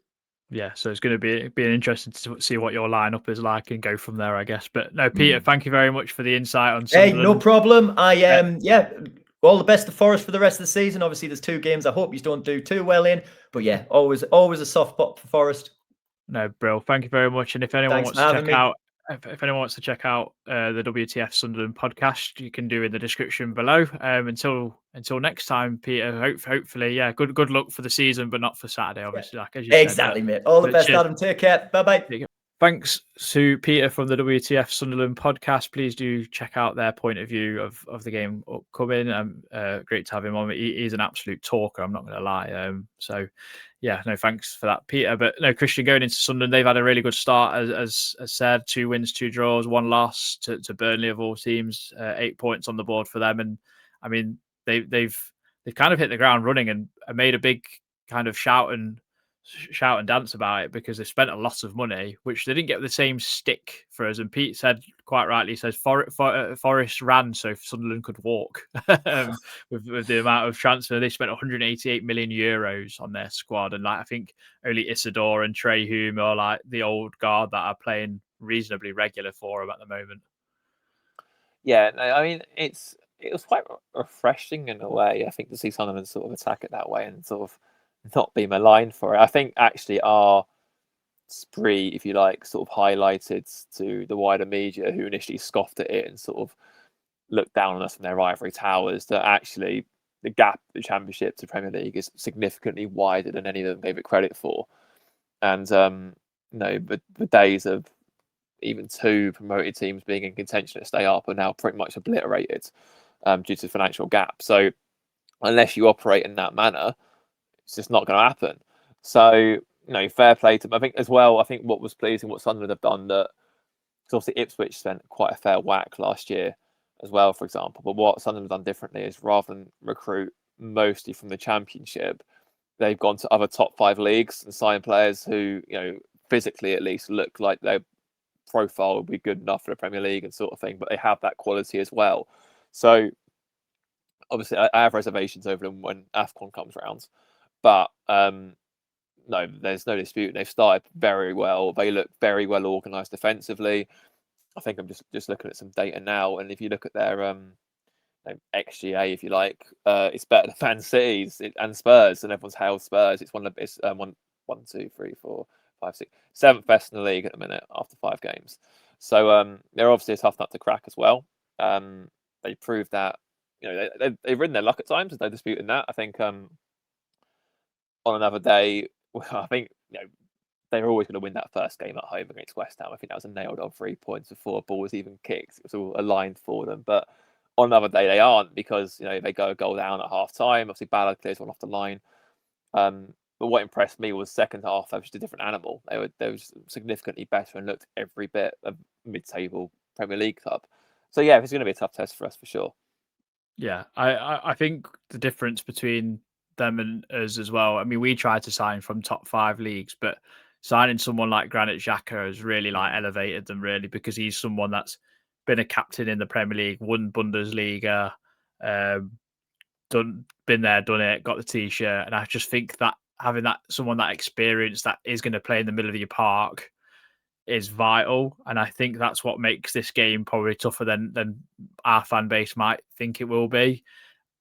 Yeah, so it's going to be interesting to see what your lineup is like and go from there, I guess. But no, Peter, thank you very much for the insight on Sunderland. Hey, no problem. All the best to Forest for the rest of the season. Obviously, there's 2 games I hope you don't do too well in, but yeah, always a soft spot for Forest. No, Brill, thank you very much. And if anyone wants to check out if anyone wants to check out the WTF Sunlun podcast, you can do in the description below. Until next time, Peter. Hopefully, good luck for the season, but not for Saturday, obviously. Like as you exactly, said, mate. All the best, cheers. Adam. Take care. Bye bye. Thanks to Peter from the WTF Sunlun podcast. Please do check out their point of view of the game upcoming. Great to have him on. He's an absolute talker, I'm not going to lie. Thanks for that, Peter. But no, Christian, going into Sunderland, they've had a really good start, as said, 2 wins, 2 draws, 1 loss to Burnley of all teams, 8 points on the board for them. And I mean, they've kind of hit the ground running and made a big kind of shout and dance about it, because they spent a lot of money, which they didn't get the same stick for us. And Pete said quite rightly, he says Forest ran so Sunderland could walk with the amount of transfer. They spent 188 million euros on their squad, and I think only Isidore and Trey Hume are the old guard that are playing reasonably regular for them at the moment. Yeah, I mean, it was quite refreshing in a way, I think, to see Sunderland sort of attack it that way and sort of not be maligned for it. I think actually our spree, if you like, sort of highlighted to the wider media, who initially scoffed at it and sort of looked down on us from their ivory towers, that actually the gap, the Championship to Premier League, is significantly wider than any of them gave it credit for. And the days of even 2 promoted teams being in contention to stay up are now pretty much obliterated due to the financial gap. So unless you operate in that manner, it's just not going to happen. So, fair play to them. I think as well, what was pleasing, what Sunderland have done, that because obviously Ipswich spent quite a fair whack last year as well, for example. But what Sunderland have done differently is, rather than recruit mostly from the Championship, they've gone to other top 5 leagues and signed players who, physically at least look like their profile would be good enough for the Premier League and sort of thing, but they have that quality as well. So obviously I have reservations over them when AFCON comes around. But no, there's no dispute. They've started very well. They look very well organised defensively. I think I'm just looking at some data now, and if you look at their XGA, if you like, it's better than Man City's and Spurs, and everyone's hailed Spurs. It's 1, 2, 3, 4, 5, 6, 7th best in the league at the minute after 5 games. So they're obviously a tough nut to crack as well. They proved that they've ridden their luck at times. There's no disputing that. I think on another day, I think they were always going to win that first game at home against West Ham. I think that was a nailed on 3 points before a ball was even kicked. It was all aligned for them. But on another day, they aren't, because they go a goal down at half time. Obviously, Ballard clears one off the line. But what impressed me was second half, they were just a different animal. They were significantly better and looked every bit of mid-table Premier League club. So yeah, it's going to be a tough test for us for sure. Yeah, I think the difference between them and us as well. I mean, we tried to sign from top 5 leagues, but signing someone like Granit Xhaka has really like elevated them really, because he's someone that's been a captain in the Premier League, won Bundesliga, been there, done it, got the t-shirt, and I just think that having that someone that experience that is going to play in the middle of your park is vital, and I think that's what makes this game probably tougher than our fan base might think it will be.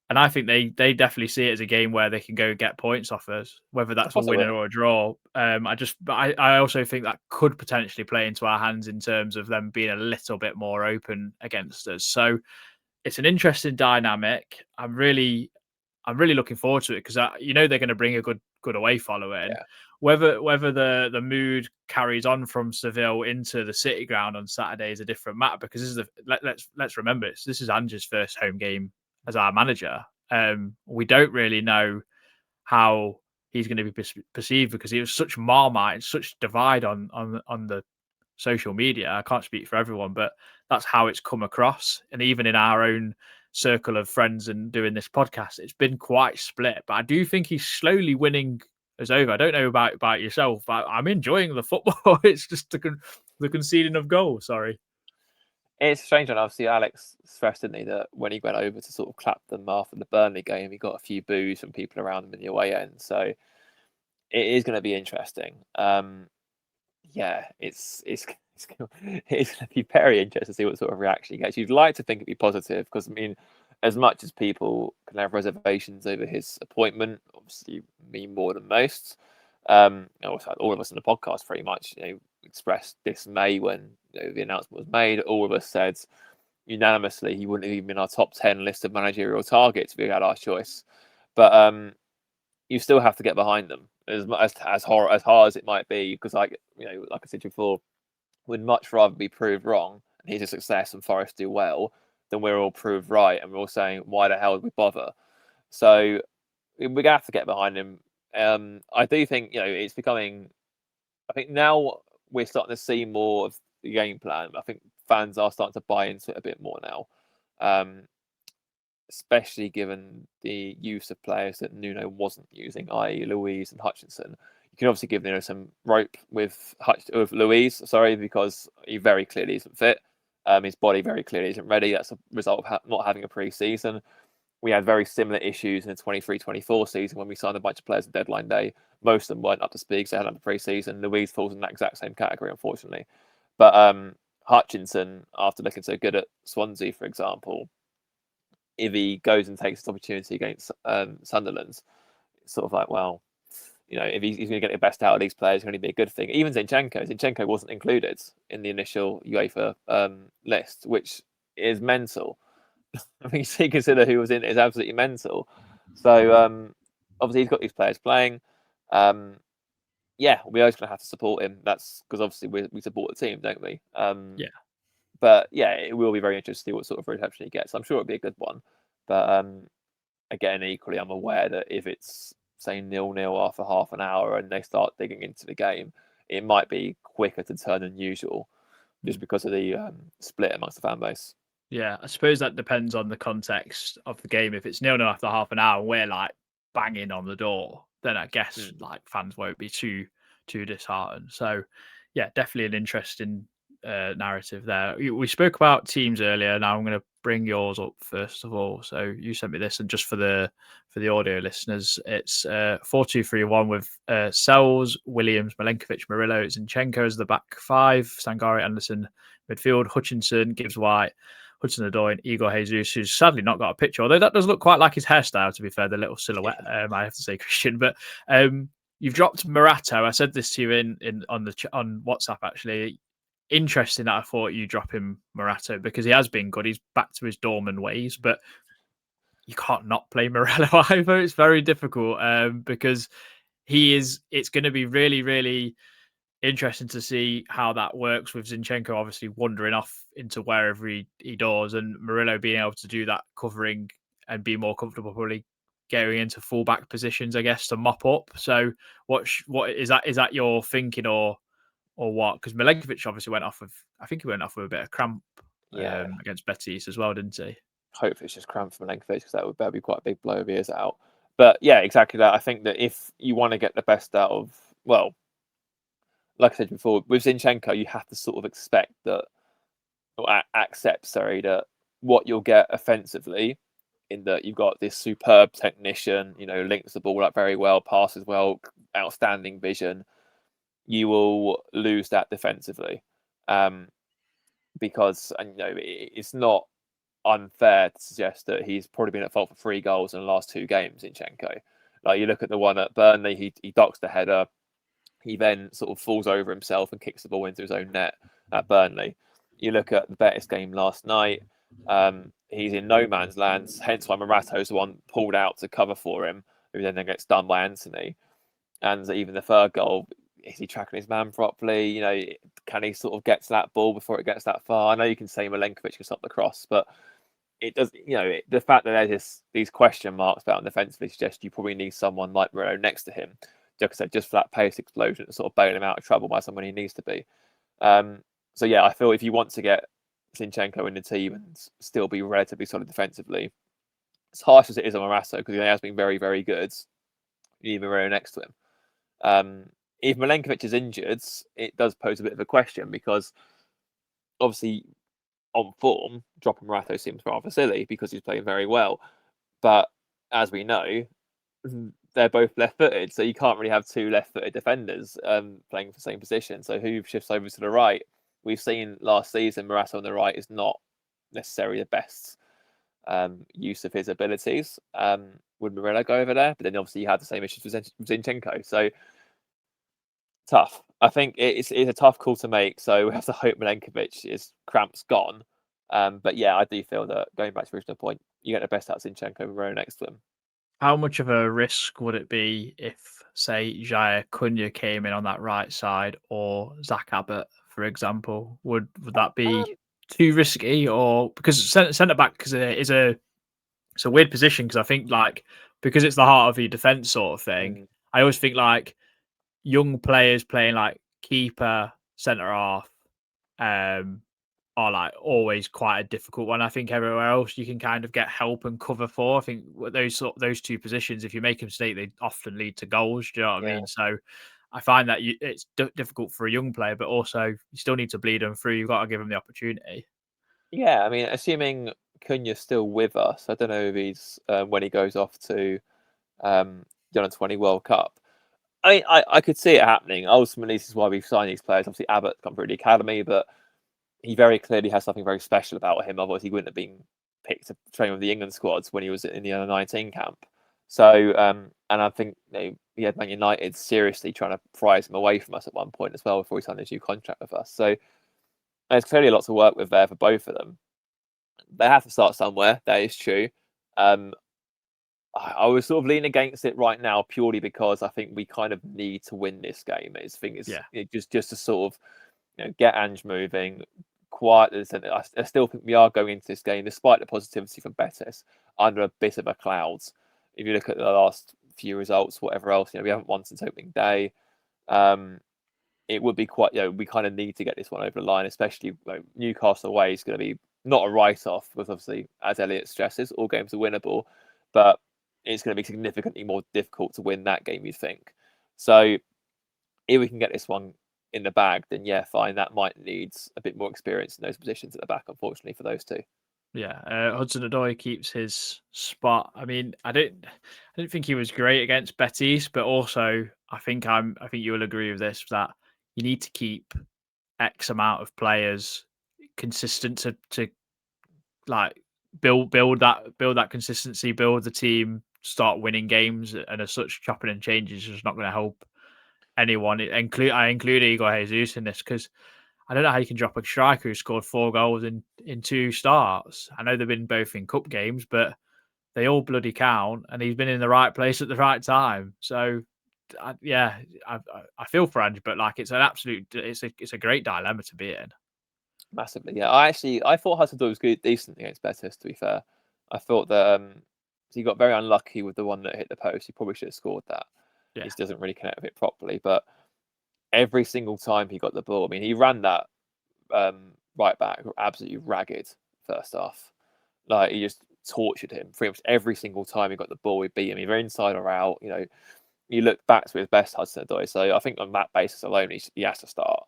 And I think they definitely see it as a game where they can go get points off us, whether that's a winner or a draw. I also think that could potentially play into our hands in terms of them being a little bit more open against us. So it's an interesting dynamic. I'm really looking forward to it, because they're going to bring a good away following. Yeah. Whether the mood carries on from Seville into the City ground on Saturday is a different matter, because this is let's remember this is Ange's first home game as our manager. We don't really know how he's going to be perceived, because he was such marmite, such divide on the social media. I can't speak for everyone, but that's how it's come across. And even in our own circle of friends and doing this podcast, it's been quite split. But I do think he's slowly winning us over. I don't know about yourself, but I'm enjoying the football. It's just the conceding of goals. Sorry. It's strange, and obviously Alex stressed, didn't he, that when he went over to sort of clap them after the Burnley game, he got a few boos from people around him in the away end. So it is going to be interesting. Yeah, it's going to be very interesting to see what sort of reaction he gets. You'd like to think it'd be positive, because I mean, as much as people can have reservations over his appointment, obviously me more than most. Also, all of us in the podcast pretty much, expressed dismay when the announcement was made. All of us said unanimously he wouldn't have even been our top 10 list of managerial targets if we had our choice. But you still have to get behind them as hard as it might be, because like I said before, we'd much rather be proved wrong and he's a success and Forest do well than we're all proved right and we're all saying, why the hell did we bother? So we're gonna have to get behind him. I do think it's becoming. I think now we're starting to see more of the game plan. I think fans are starting to buy into it a bit more now, especially given the use of players that Nuno wasn't using, i.e., Luiz and Hutchinson. You can obviously give Nuno some rope with Luiz, because he very clearly isn't fit. His body very clearly isn't ready. That's a result of not having a pre-season. We had very similar issues in the 23-24 season when we signed a bunch of players on deadline day. Most of them weren't up to speed because they hadn't had a pre-season. Luiz falls in that exact same category, unfortunately. But Hutchinson, after looking so good at Swansea, for example, if he goes and takes this opportunity against Sunderland, it's sort of like, well, if he's going to get the best out of these players, it's going to be a good thing. Even Zinchenko wasn't included in the initial UEFA list, which is mental. I mean, you consider who was in it is absolutely mental. So obviously he's got these players playing. Yeah, we're always going to have to support him. That's because obviously we support the team, don't we? Yeah. But yeah, it will be very interesting to see what sort of reception he gets. I'm sure it'll be a good one. But again, equally, I'm aware that if it's say 0-0 after half an hour and they start digging into the game, it might be quicker to turn than usual, just because of the split amongst the fan base. Yeah, I suppose that depends on the context of the game. If it's 0-0 after half an hour and we're like banging on the door, then I guess like fans won't be too disheartened. So yeah, definitely an interesting narrative there. We spoke about teams earlier. Now I'm going to bring yours up first of all. So you sent me this, and just for the audio listeners, it's 4-2-3-1 with Sells, Williams, Milenkovic, Murillo, Zinchenko as the back five, Sangare, Anderson midfield, Hutchinson, Gibbs White, Hudson-Odoi, and Igor Jesus, who's sadly not got a picture, although that does look quite like his hairstyle, to be fair, the little silhouette, I have to say, Christian. But you've dropped Morato. I said this to you on WhatsApp, actually. Interesting that I thought you drop him Morato, because he has been good. He's back to his dormant ways, but you can't not play Morello either. It's very difficult because it's going to be really, really interesting to see how that works with Zinchenko obviously wandering off into wherever he does, and Murillo being able to do that covering and be more comfortable probably going into fullback positions, I guess, to mop up. So what is that your thinking or what? Because Milenkovic obviously went off with a bit of cramp against Betis as well, didn't he? Hopefully it's just crammed for Milenkovic, because that would be quite a big blow if he is out. But yeah, exactly that. I think that if you want to get the best out of, well, like I said before, with Zinchenko, you have to sort of expect that, or accept, that what you'll get offensively, in that you've got this superb technician, links the ball up very well, passes well, outstanding vision, you will lose that defensively. Because, it's not unfair to suggest that he's probably been at fault for 3 goals in the last 2 games, Zinchenko. Like, you look at the one at Burnley, he docks the header, he then sort of falls over himself and kicks the ball into his own net at Burnley. You look at the Betis game last night, he's in no man's land, hence why Morato's the one pulled out to cover for him, who then gets done by Anthony. And even the 3rd goal, is he tracking his man properly? Can he sort of get to that ball before it gets that far? I know you can say Milenkovic can stop the cross, but it does, the fact that there's these question marks about him defensively suggests you probably need someone like Moreno next to him, like I said, just for that pace explosion to sort of bail him out of trouble by someone he needs to be. So yeah, I feel if you want to get Zinchenko in the team and still be relatively solid defensively, as harsh as it is on Morasso, because he has been very, very good, you need Moreno next to him. If Milenkovic is injured, it does pose a bit of a question, because obviously on form, dropping Morato seems rather silly because he's playing very well. But as we know, they're both left-footed, so you can't really have 2 left-footed defenders playing for the same position. So who shifts over to the right? We've seen last season Morato on the right is not necessarily the best use of his abilities. Would Moreno go over there? But then obviously you had the same issues with Zinchenko. So tough. I think it's a tough call to make. So we have to hope Milenkovic cramp's gone. But yeah, I do feel that, going back to the original point, you get the best out of Zinchenko and Moreno next to him. How much of a risk would it be if, say, Jair Cunha came in on that right side, or Zach Abbott, for example? Would that be too risky? Or because centre back, because it's a weird position, because I think, like, because it's the heart of your defence sort of thing, I always think like young players playing like keeper, centre half, are like always quite a difficult one. I think everywhere else you can kind of get help and cover for. I think those 2 positions, if you make a mistake, they often lead to goals. Do you know what I mean? So I find that it's difficult for a young player, but also you still need to bleed them through. You've got to give them the opportunity. Yeah, I mean, assuming Cunha's still with us, I don't know if he's when he goes off to the Under-20 World Cup. I mean, I could see it happening. Ultimately, this is why we've signed these players. Obviously, Abbott come through the academy, but he very clearly has something very special about him. Otherwise, he wouldn't have been picked to train with the England squads when he was in the Under-19 camp. So, and I think he had Man United seriously trying to prize him away from us at one point as well before he signed his new contract with us. So there's clearly lots to work with there for both of them. They have to start somewhere. That is true. I was sort of leaning against it right now purely because I think we kind of need to win this game. Just to sort of get Ange moving, quietly. I still think we are going into this game, despite the positivity from Betis, under a bit of a cloud. If you look at the last few results, whatever else, we haven't won since opening day. It would be quite, we kind of need to get this one over the line, especially Newcastle away is going to be not a write-off, because obviously, as Elliot stresses, all games are winnable, but it's going to be significantly more difficult to win that game, you'd think. So if we can get this one in the bag, then yeah, fine. That might need a bit more experience in those positions at the back, unfortunately, for those 2. Yeah, Hudson-Odoi keeps his spot. I mean, I didn't think he was great against Betis, but also I think you will agree with this, that you need to keep X amount of players consistent to like build that consistency, build the team, start winning games, and as such, chopping and changing is just not going to help anyone. I include Igor Jesus in this, because I don't know how you can drop a striker who scored 4 goals in 2 starts. I know they've been both in cup games, but they all bloody count, and he's been in the right place at the right time. So I feel for Ange, but like it's a great dilemma to be in. Massively, yeah. I thought Hudson-Odoi was good, decent against Betis. To be fair, I thought that he got very unlucky with the one that hit the post. He probably should have scored that. Yeah. He just doesn't really connect with it properly. But every single time he got the ball, I mean, he ran that right back were absolutely ragged first half. Like, he just tortured him pretty much every single time he got the ball. He beat him either inside or out. You know, you look back to his best Hudson-Odoi. So I think on that basis alone, he has to start.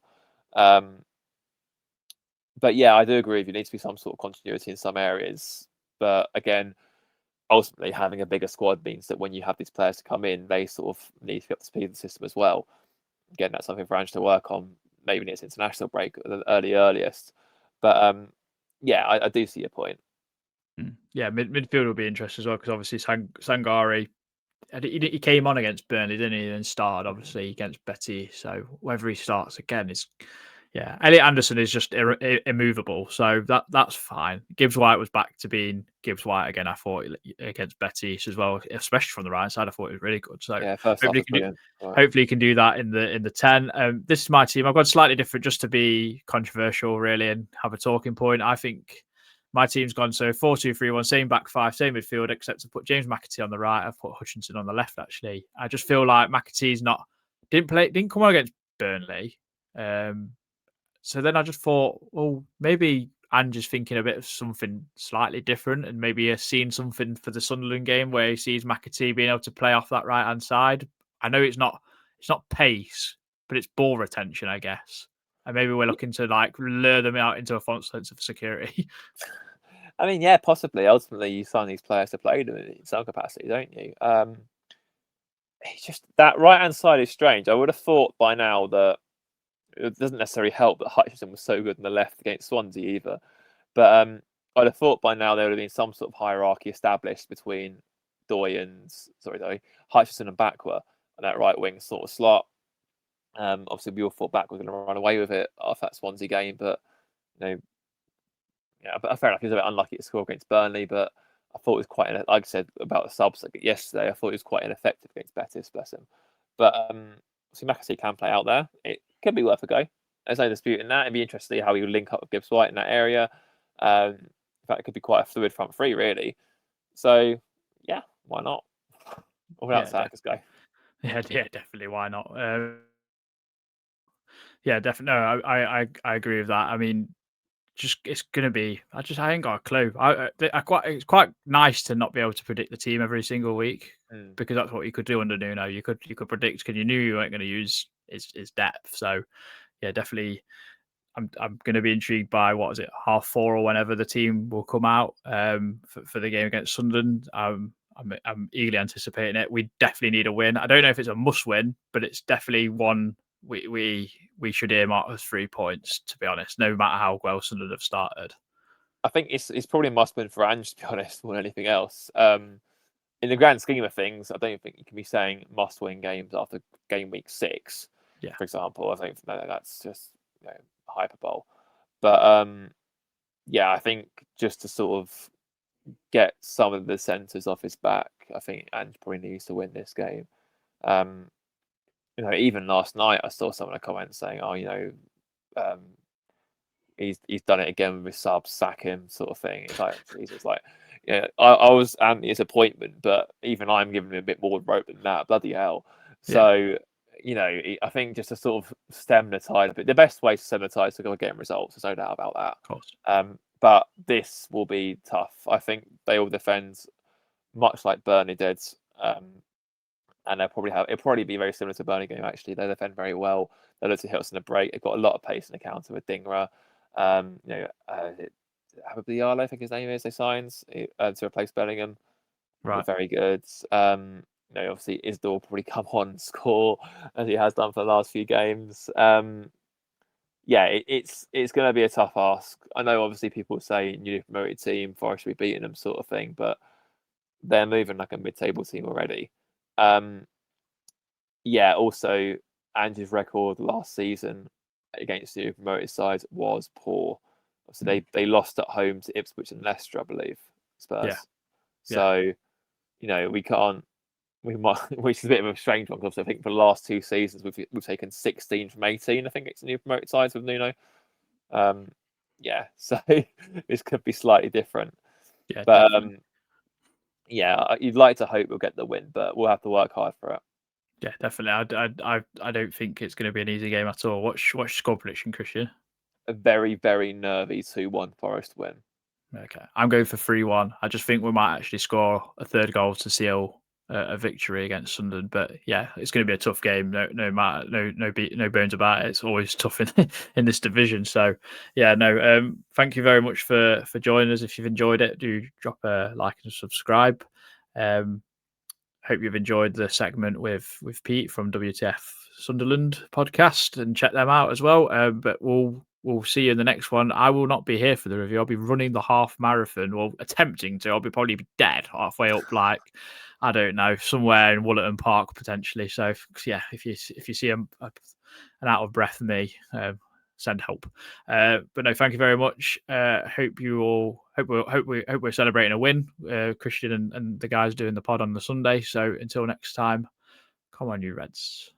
But yeah, I do agree with you. There needs to be some sort of continuity in some areas. But again, ultimately, having a bigger squad means that when you have these players to come in, they sort of need to be up to speed with the system as well. Again, that's something for Ange to work on. Maybe next international break at the earliest. But yeah, I do see your point. Yeah, midfield will be interesting as well, because obviously Sangare, he came on against Burnley, didn't he? And started obviously against Betis. So whether he starts again is, yeah. Elliot Anderson is just immovable, so that's fine. Gibbs White was back to being Gibbs White again. I thought against Betis as well, especially from the right side. I thought it was really good. So yeah, first half was brilliant. Hopefully, he can do that in the 10. This is my team. I've got slightly different, just to be controversial, really, and have a talking point. I think my team's gone so 4-2-3-1, same back five, same midfield, except to put James McAtee on the right. I've put Hutchinson on the left. Actually, I just feel like McAtee's didn't come on against Burnley. So then I just thought, well, maybe Ange is thinking a bit of something slightly different, and maybe he's seen something for the Sunderland game where he sees McAtee being able to play off that right hand side. I know it's not pace, but it's ball retention, I guess. And maybe we're looking to like lure them out into a false sense of security. I mean, yeah, possibly. Ultimately, you sign these players to play them in some capacity, don't you? It's just that right hand side is strange. I would have thought by now that it doesn't necessarily help that Hutchinson was so good on the left against Swansea either. But I'd have thought by now there would have been some sort of hierarchy established between Hutchinson and Bakwa on that right wing sort of slot. Obviously, we all thought Bakwa was going to run away with it after that Swansea game, but yeah, fair enough. He was a bit unlucky to score against Burnley, but I thought it was quite, like I said about the subs yesterday, I thought it was quite ineffective against Betis, bless him. But so McAtee can play out there. It could be worth a go. There's no disputing that. It'd be interesting to see how he would link up with Gibbs White in that area. In fact, it could be quite a fluid front three, really. So, yeah, why not? Without Sarkis go. Yeah, definitely. Why not? Yeah, definitely. No, I agree with that. I mean, just it's gonna be. I ain't got a clue. It's quite nice to not be able to predict the team every single week, because that's what you could do under Nuno. You could predict, because you knew you weren't going to use his depth. So yeah, definitely. I'm going to be intrigued by 4:30 or whenever the team will come out for the game against Sunderland. I'm eagerly anticipating it. We definitely need a win. I don't know if it's a must win, but it's definitely one we should earmark as 3 points, to be honest, no matter how well Sunderland have started. I think it's probably a must win for Ange, to be honest, more than anything else. In the grand scheme of things, I don't think you can be saying must win games after game week 6, for example. I think that's just hyperbole. But yeah, I think just to sort of get some of the centres off his back, I think Ange probably needs to win this game. Even last night, I saw someone in a comment saying, he's done it again with his subs, sack him, sort of thing. It's like, Jesus, like, yeah, I was anti his appointment, but even I'm giving him a bit more rope than that. Bloody hell. So, I think just to sort of stem the tide a bit, the best way to stem the tide is to go get results. There's no doubt about that. Of course. But this will be tough. I think they will defend much like Burnley did. And it'll probably be very similar to Burnley game, actually. They defend very well. They look to hit us in the break. They've got a lot of pace in the counter with Dingra. Habib Diallo, I think his name is, they signed to replace Bellingham. Right. Very good. Obviously Isdor will probably come on and score, as he has done for the last few games. It's going to be a tough ask. I know obviously people say newly promoted team, Forest should be beating them, sort of thing, but they're moving like a mid-table team already. Also Ange's record last season against the promoted sides was poor. So they lost at home to Ipswich and Leicester, I believe, Spurs. So, we might, which is a bit of a strange one, because I think for the last 2 seasons we've taken 16 from 18. I think it's new promoted sides with Nuno. So this could be slightly different. Yeah, but definitely. You'd like to hope we'll get the win, but we'll have to work hard for it. Yeah, definitely. I don't think it's going to be an easy game at all. What's your score prediction, Christian? a very, very nervy 2-1 Forest win. Okay, I'm going for 3-1. I just think we might actually score a third goal to seal a victory against Sunderland. But yeah, it's going to be a tough game. No bones about it. It's always tough in this division. So yeah, no. Thank you very much for joining us. If you've enjoyed it, do drop a like and subscribe. Hope you've enjoyed the segment with Pete from WTF Sunderland podcast, and check them out as well. But we'll see you in the next one. I will not be here for the review. I'll be running the half marathon, well, attempting to. I'll probably be dead halfway up, like I don't know, somewhere in Woollerton Park potentially. So yeah, if you see an out of breath me, send help. But no, thank you very much. Hope we're celebrating a win. Christian and the guys doing the pod on the Sunday. So until next time, come on, you Reds.